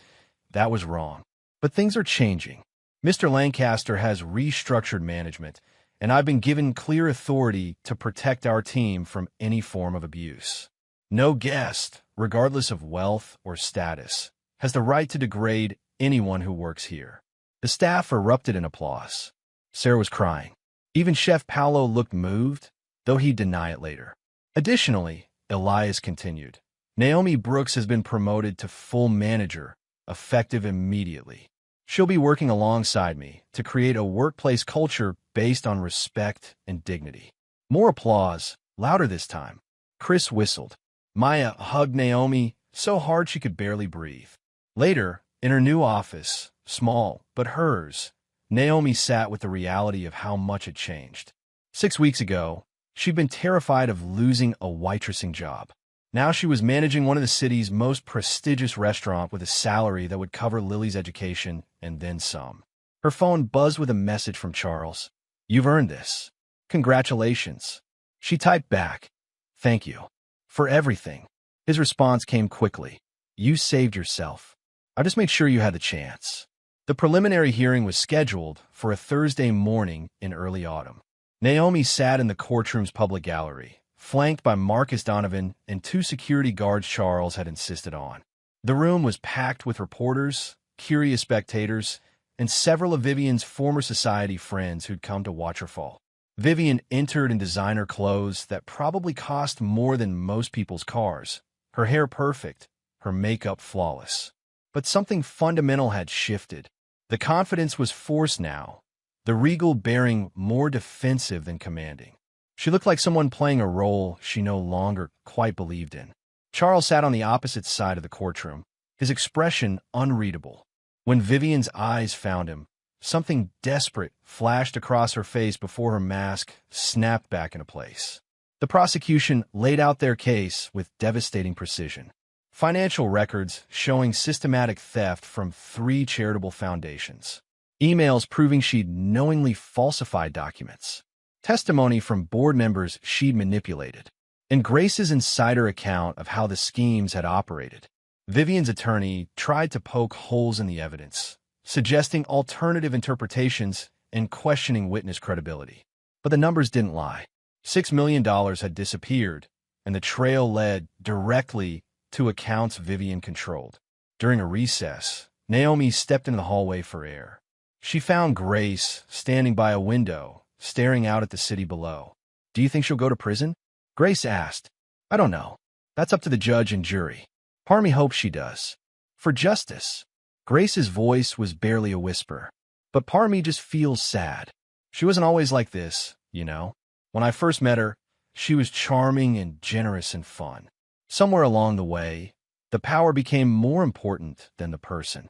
that was wrong. But things are changing. Mr. Lancaster has restructured management, and I've been given clear authority to protect our team from any form of abuse. No guest, regardless of wealth or status, has the right to degrade anyone who works here." The staff erupted in applause. Sarah was crying. Even Chef Paolo looked moved, though he'd deny it later. "Additionally," Elias continued, "Naomi Brooks has been promoted to full manager, effective immediately. She'll be working alongside me to create a workplace culture based on respect and dignity." More applause, louder this time. Chris whistled. Maya hugged Naomi so hard she could barely breathe. Later, in her new office, small but hers, Naomi sat with the reality of how much had changed. 6 weeks ago, she'd been terrified of losing a waitressing job. Now she was managing one of the city's most prestigious restaurants with a salary that would cover Lily's education and then some. Her phone buzzed with a message from Charles. "You've earned this. Congratulations." She typed back, "Thank you. For everything." His response came quickly. "You saved yourself. I just made sure you had the chance." The preliminary hearing was scheduled for a Thursday morning in early autumn. Naomi sat in the courtroom's public gallery, flanked by Marcus Donovan and 2 security guards Charles had insisted on. The room was packed with reporters, curious spectators, and several of Vivian's former society friends who'd come to watch her fall. Vivian entered in designer clothes that probably cost more than most people's cars, her hair perfect, her makeup flawless. But something fundamental had shifted. The confidence was forced now, the regal bearing more defensive than commanding. She looked like someone playing a role she no longer quite believed in. Charles sat on the opposite side of the courtroom, his expression unreadable. When Vivian's eyes found him, something desperate flashed across her face before her mask snapped back into place. The prosecution laid out their case with devastating precision. financial records showing systematic theft from 3 charitable foundations, emails proving she'd knowingly falsified documents, testimony from board members she'd manipulated, and Grace's insider account of how the schemes had operated. Vivian's attorney tried to poke holes in the evidence, suggesting alternative interpretations and questioning witness credibility. But the numbers didn't lie. $6 million had disappeared, and the trail led directly to accounts Vivian controlled. During a recess, Naomi stepped into the hallway for air. She found Grace standing by a window, staring out at the city below. "Do you think she'll go to prison?" Grace asked. "I don't know. That's up to the judge and jury. Part of me hopes she does. For justice." Grace's voice was barely a whisper. "But part of me just feels sad. She wasn't always like this, you know. When I first met her, she was charming and generous and fun. Somewhere along the way, the power became more important than the person.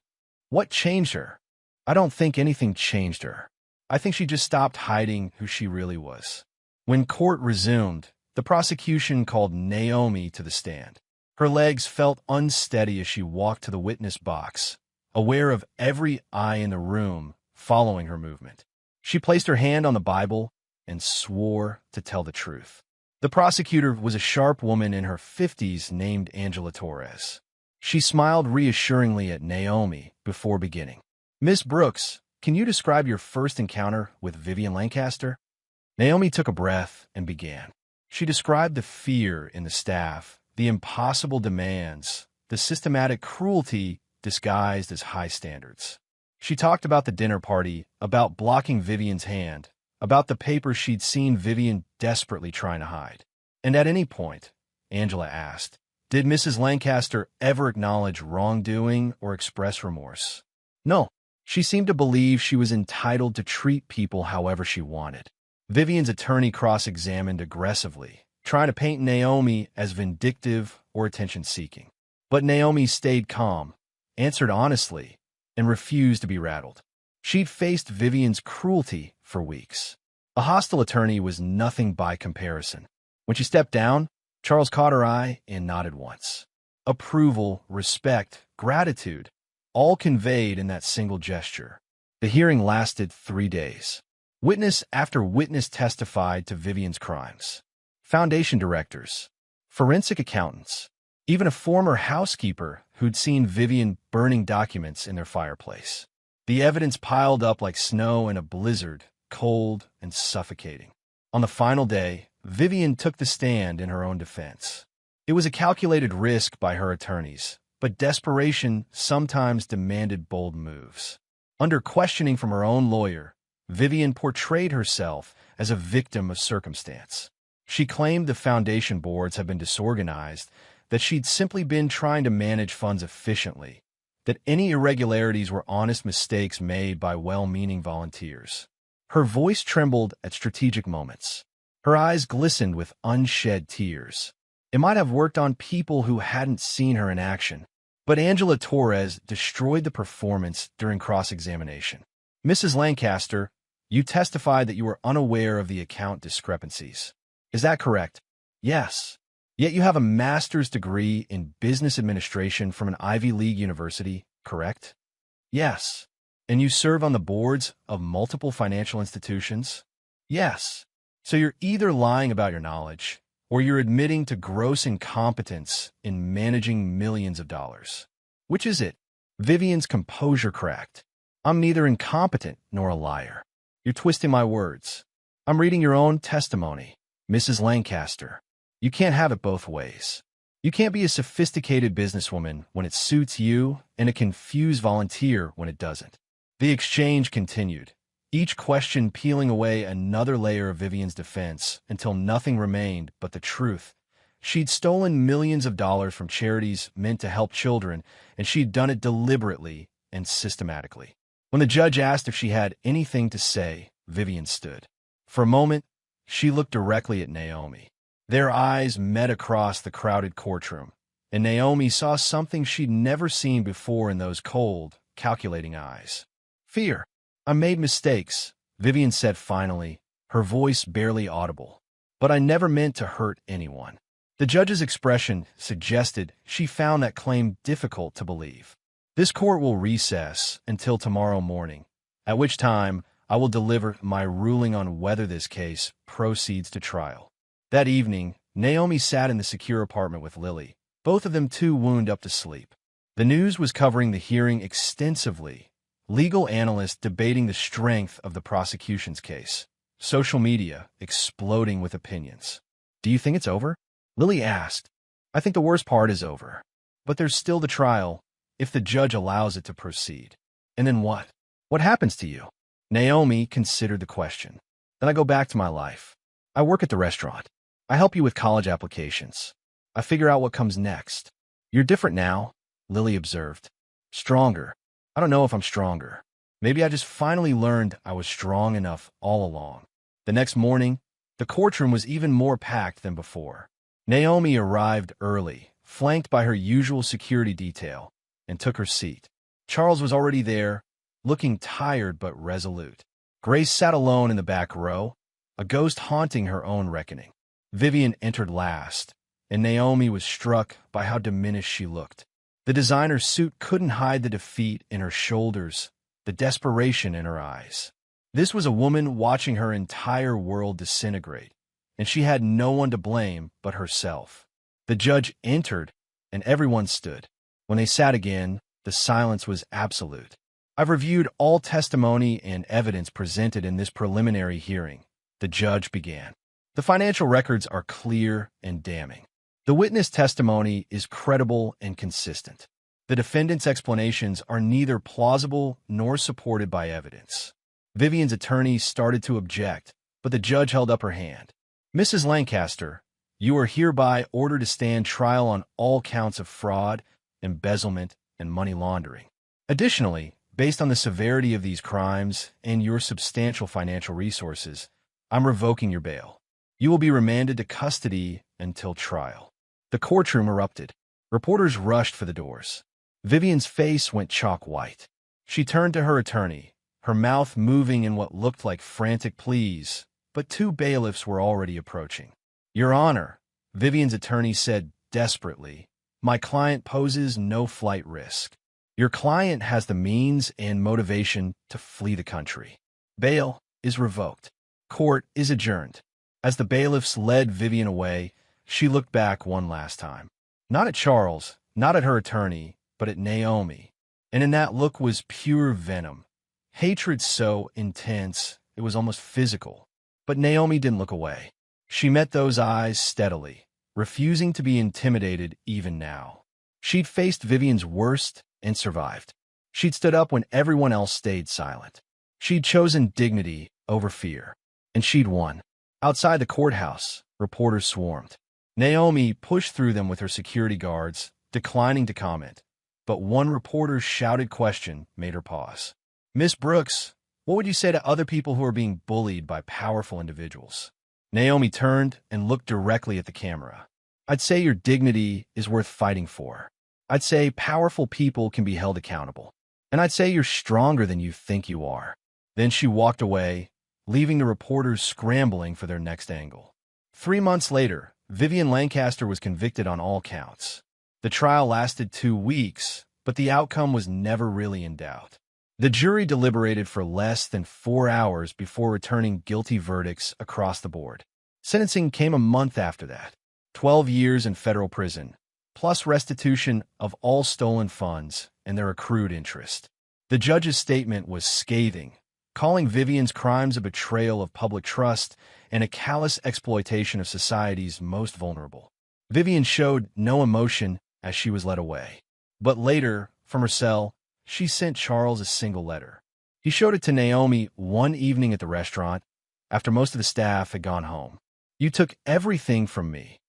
What changed her? I don't think anything changed her. I think she just stopped hiding who she really was." When court resumed, the prosecution called Naomi to the stand. Her legs felt unsteady as she walked to the witness box, aware of every eye in the room following her movement. She placed her hand on the Bible and swore to tell the truth. The prosecutor was a sharp woman in her 50s named Angela Torres. She smiled reassuringly at Naomi before beginning. "Miss Brooks, can you describe your first encounter with Vivian Lancaster?" Naomi took a breath and began. She described the fear in the staff, the impossible demands, the systematic cruelty disguised as high standards. She talked about the dinner party, about blocking Vivian's hand, about the papers she'd seen Vivian desperately trying to hide. "And at any point," Angela asked, "did Mrs. Lancaster ever acknowledge wrongdoing or express remorse?" "No. She seemed to believe she was entitled to treat people however she wanted." Vivian's attorney cross-examined aggressively, trying to paint Naomi as vindictive or attention-seeking. But Naomi stayed calm, answered honestly, and refused to be rattled. She'd faced Vivian's cruelty for weeks. A hostile attorney was nothing by comparison. When she stepped down, Charles caught her eye and nodded once. Approval, respect, gratitude, all conveyed in that single gesture. The hearing lasted 3 days. Witness after witness testified to Vivian's crimes. Foundation directors, forensic accountants, even a former housekeeper who'd seen Vivian burning documents in their fireplace. The evidence piled up like snow in a blizzard, cold and suffocating. On the final day, Vivian took the stand in her own defense. It was a calculated risk by her attorneys, but desperation sometimes demanded bold moves. Under questioning from her own lawyer, Vivian portrayed herself as a victim of circumstance. She claimed the foundation boards had been disorganized, that she'd simply been trying to manage funds efficiently, that any irregularities were honest mistakes made by well-meaning volunteers. Her voice trembled at strategic moments. Her eyes glistened with unshed tears. It might have worked on people who hadn't seen her in action, but Angela Torres destroyed the performance during cross-examination. "Mrs. Lancaster, you testified that you were unaware of the account discrepancies. Is that correct?" "Yes." "Yet you have a master's degree in business administration from an Ivy League university, correct?" "Yes." "And you serve on the boards of multiple financial institutions?" "Yes." "So you're either lying about your knowledge, or you're admitting to gross incompetence in managing millions of dollars. Which is it?" Vivian's composure cracked. "I'm neither incompetent nor a liar. You're twisting my words. I'm reading your own testimony, Mrs. Lancaster. You can't have it both ways. You can't be a sophisticated businesswoman when it suits you and a confused volunteer when it doesn't." The exchange continued, each question peeling away another layer of Vivian's defense until nothing remained but the truth. She'd stolen millions of dollars from charities meant to help children, and she'd done it deliberately and systematically. When the judge asked if she had anything to say, Vivian stood. For a moment, she looked directly at Naomi. Their eyes met across the crowded courtroom, and Naomi saw something she'd never seen before in those cold, calculating eyes. "Fear. I made mistakes," Vivian said finally, her voice barely audible. "But I never meant to hurt anyone. The judge's expression suggested she found that claim difficult to believe. This court will recess until tomorrow morning, at which time I will deliver my ruling on whether this case proceeds to trial. That evening, Naomi sat in the secure apartment with Lily, both of them too wound up to sleep. The news was covering the hearing extensively, legal analysts debating the strength of the prosecution's case, social media exploding with opinions. "Do you think it's over?" Lily asked. "I think the worst part is over. But there's still the trial, if the judge allows it to proceed." "And then what? What happens to you?" Naomi considered the question. "Then I go back to my life. I work at the restaurant. I help you with college applications. I figure out what comes next." "You're different now," Lily observed. "Stronger. I don't know if I'm stronger. Maybe I just finally learned I was strong enough all along." The next morning, the courtroom was even more packed than before. Naomi arrived early, flanked by her usual security detail, and took her seat. Charles was already there, looking tired but resolute. Grace sat alone in the back row, a ghost haunting her own reckoning. Vivian entered last, and Naomi was struck by how diminished she looked. The designer suit couldn't hide the defeat in her shoulders, the desperation in her eyes. This was a woman watching her entire world disintegrate, and she had no one to blame but herself. The judge entered, and everyone stood. When they sat again, the silence was absolute. "I've reviewed all testimony and evidence presented in this preliminary hearing," the judge began. "The financial records are clear and damning. The witness testimony is credible and consistent. The defendant's explanations are neither plausible nor supported by evidence." Vivian's attorney started to object, but the judge held up her hand. "Mrs. Lancaster, you are hereby ordered to stand trial on all counts of fraud, embezzlement, and money laundering. Additionally, based on the severity of these crimes and your substantial financial resources, I'm revoking your bail. You will be remanded to custody until trial." The courtroom erupted. Reporters rushed for the doors. Vivian's face went chalk white. She turned to her attorney, her mouth moving in what looked like frantic pleas, but two bailiffs were already approaching. "Your Honor," Vivian's attorney said desperately, "my client poses no flight risk. Your client has the means and motivation to flee the country. Bail is revoked. Court is adjourned." As the bailiffs led Vivian away, she looked back one last time. Not at Charles, not at her attorney, but at Naomi. And in that look was pure venom. Hatred so intense, it was almost physical. But Naomi didn't look away. She met those eyes steadily, refusing to be intimidated even now. She'd faced Vivian's worst and survived. She'd stood up when everyone else stayed silent. She'd chosen dignity over fear. And she'd won. Outside the courthouse, reporters swarmed. Naomi pushed through them with her security guards, declining to comment. But one reporter's shouted question made her pause. "Miss Brooks, what would you say to other people who are being bullied by powerful individuals?" Naomi turned and looked directly at the camera. "I'd say your dignity is worth fighting for. I'd say powerful people can be held accountable. And I'd say you're stronger than you think you are." Then she walked away, leaving the reporters scrambling for their next angle. 3 months later, Vivian Lancaster was convicted on all counts. The trial lasted 2 weeks, but the outcome was never really in doubt. The jury deliberated for less than 4 hours before returning guilty verdicts across the board. Sentencing came a month after that. 12 years in federal prison, plus restitution of all stolen funds and their accrued interest. The judge's statement was scathing, calling Vivian's crimes a betrayal of public trust and a callous exploitation of society's most vulnerable. Vivian showed no emotion as she was led away. But later, from her cell, she sent Charles a single letter. He showed it to Naomi one evening at the restaurant, after most of the staff had gone home. "You took everything from me."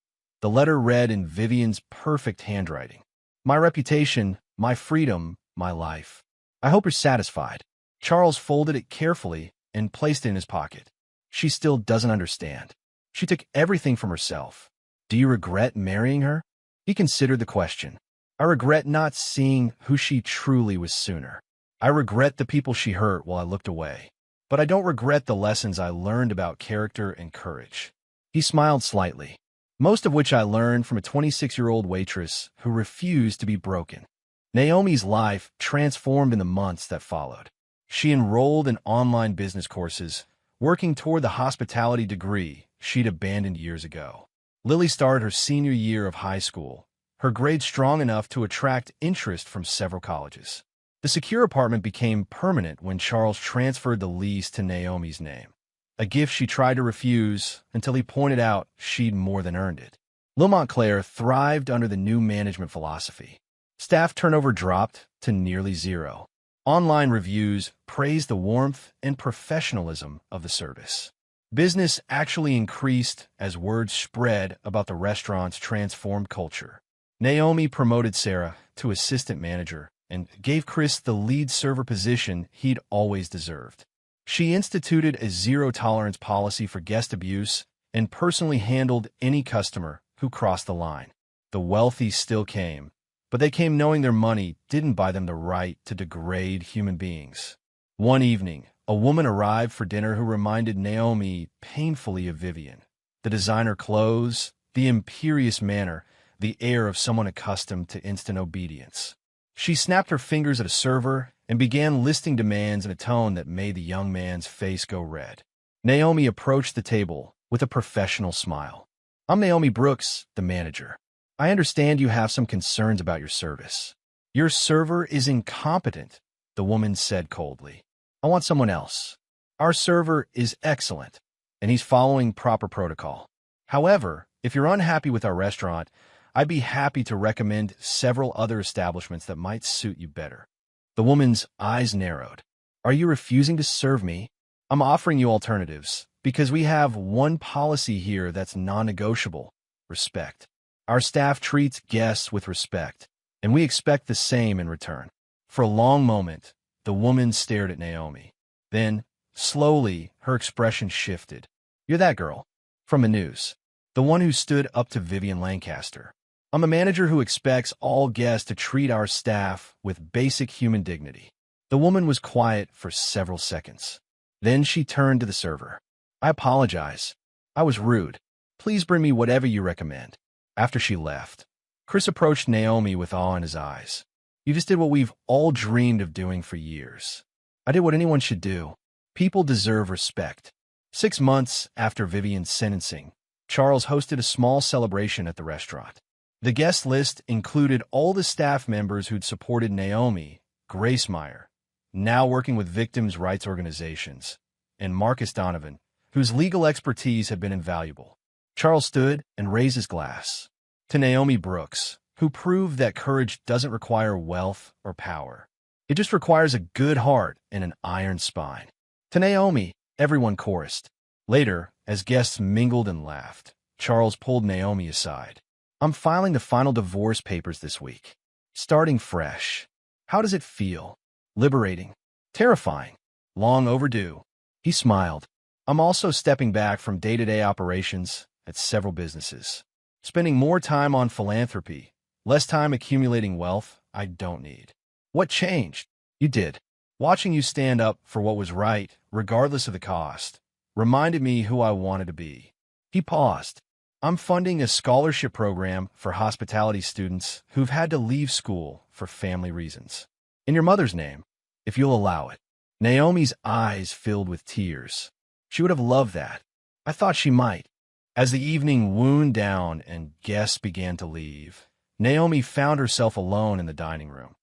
The letter read in Vivian's perfect handwriting. "My reputation, my freedom, my life. I hope you're satisfied." Charles folded it carefully and placed it in his pocket. "She still doesn't understand. She took everything from herself. Do you regret marrying her?" He considered the question. "I regret not seeing who she truly was sooner. I regret the people she hurt while I looked away. But I don't regret the lessons I learned about character and courage." He smiled slightly. most of which I learned from a 26-year-old waitress who refused to be broken. Naomi's life transformed in the months that followed. She enrolled in online business courses, working toward the hospitality degree she'd abandoned years ago. Lily started her senior year of high school, her grades strong enough to attract interest from several colleges. The secure apartment became permanent when Charles transferred the lease to Naomi's name, a gift she tried to refuse until he pointed out she'd more than earned it. Le Montclair thrived under the new management philosophy. Staff turnover dropped to nearly zero. Online reviews praised the warmth and professionalism of the service. Business actually increased as word spread about the restaurant's transformed culture. Naomi promoted Sarah to assistant manager and gave Chris the lead server position he'd always deserved. She instituted a zero-tolerance policy for guest abuse and personally handled any customer who crossed the line. The wealthy still came, but they came knowing their money didn't buy them the right to degrade human beings. One evening, a woman arrived for dinner who reminded Naomi painfully of Vivian. The designer clothes, the imperious manner, the air of someone accustomed to instant obedience. She snapped her fingers at a server and began listing demands in a tone that made the young man's face go red. Naomi approached the table with a professional smile. "I'm Naomi Brooks, the manager. I understand you have some concerns about your service." "Your server is incompetent," the woman said coldly. "I want someone else. Our server is excellent, and he's following proper protocol. However, if you're unhappy with our restaurant, I'd be happy to recommend several other establishments that might suit you better." The woman's eyes narrowed. "Are you refusing to serve me? I'm offering you alternatives, because we have one policy here that's non-negotiable: respect. Our staff treats guests with respect, and we expect the same in return." For a long moment, the woman stared at Naomi. Then, slowly, her expression shifted. "You're that girl from the news, the one who stood up to Vivian Lancaster. I'm a manager who expects all guests to treat our staff with basic human dignity." The woman was quiet for several seconds. Then she turned to the server. "I apologize. I was rude. Please bring me whatever you recommend." After she left, Chris approached Naomi with awe in his eyes. "You just did what we've all dreamed of doing for years." "I did what anyone should do. People deserve respect." 6 months after Vivian's sentencing, Charles hosted a small celebration at the restaurant. The guest list included all the staff members who'd supported Naomi, Grace Meyer, now working with victims' rights organizations, and Marcus Donovan, whose legal expertise had been invaluable. Charles stood and raised his glass. "To Naomi Brooks, who proved that courage doesn't require wealth or power. It just requires a good heart and an iron spine." "To Naomi," everyone chorused. Later, as guests mingled and laughed, Charles pulled Naomi aside. "I'm filing the final divorce papers this week. Starting fresh. How does it feel? Liberating? Terrifying? Long overdue." He smiled. "I'm also stepping back from day-to-day operations at several businesses. Spending more time on philanthropy, less time accumulating wealth I don't need." "What changed?" "You did. Watching you stand up for what was right, regardless of the cost, reminded me who I wanted to be." He paused. "I'm funding a scholarship program for hospitality students who've had to leave school for family reasons. In your mother's name, if you'll allow it." Naomi's eyes filled with tears. "She would have loved that. I thought she might." As the evening wound down and guests began to leave, Naomi found herself alone in the dining room,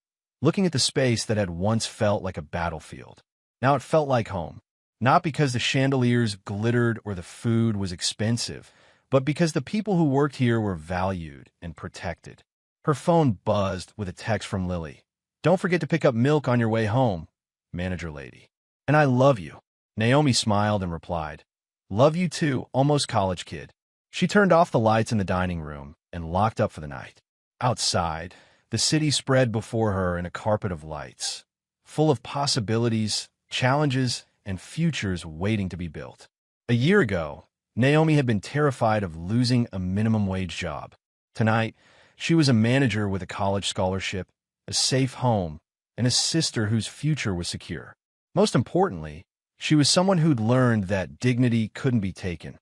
looking at the space that had once felt like a battlefield. Now it felt like home, not because the chandeliers glittered or the food was expensive, but because the people who worked here were valued and protected. Her phone buzzed with a text from Lily. "Don't forget to pick up milk on your way home, manager lady. And I love you." Naomi smiled and replied, "Love you too, almost college kid." She turned off the lights in the dining room and locked up for the night. Outside, the city spread before her in a carpet of lights, full of possibilities, challenges, and futures waiting to be built. A year ago, Naomi had been terrified of losing a minimum wage job. Tonight, she was a manager with a college scholarship, a safe home, and a sister whose future was secure. Most importantly, she was someone who'd learned that dignity couldn't be taken,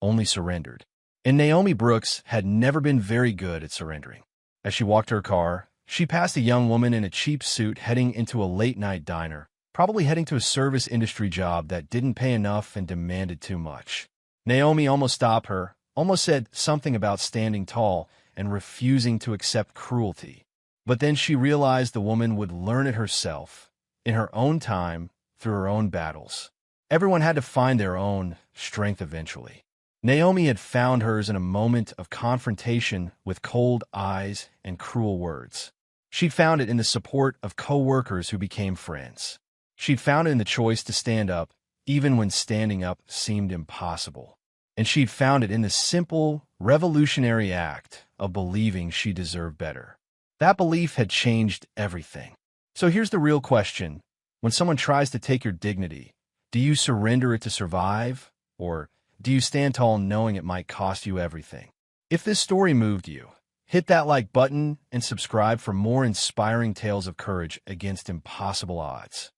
only surrendered. And Naomi Brooks had never been very good at surrendering. As she walked to her car, she passed a young woman in a cheap suit heading into a late-night diner, probably heading to a service industry job that didn't pay enough and demanded too much. Naomi almost stopped her, almost said something about standing tall and refusing to accept cruelty. But then she realized the woman would learn it herself, in her own time, through her own battles. Everyone had to find their own strength eventually. Naomi had found hers in a moment of confrontation with cold eyes and cruel words. She'd found it in the support of co-workers who became friends. She'd found it in the choice to stand up, even when standing up seemed impossible. And she'd found it in the simple, revolutionary act of believing she deserved better. That belief had changed everything. So here's the real question. When someone tries to take your dignity, do you surrender it to survive, or do you stand tall knowing it might cost you everything? If this story moved you, hit that like button and subscribe for more inspiring tales of courage against impossible odds.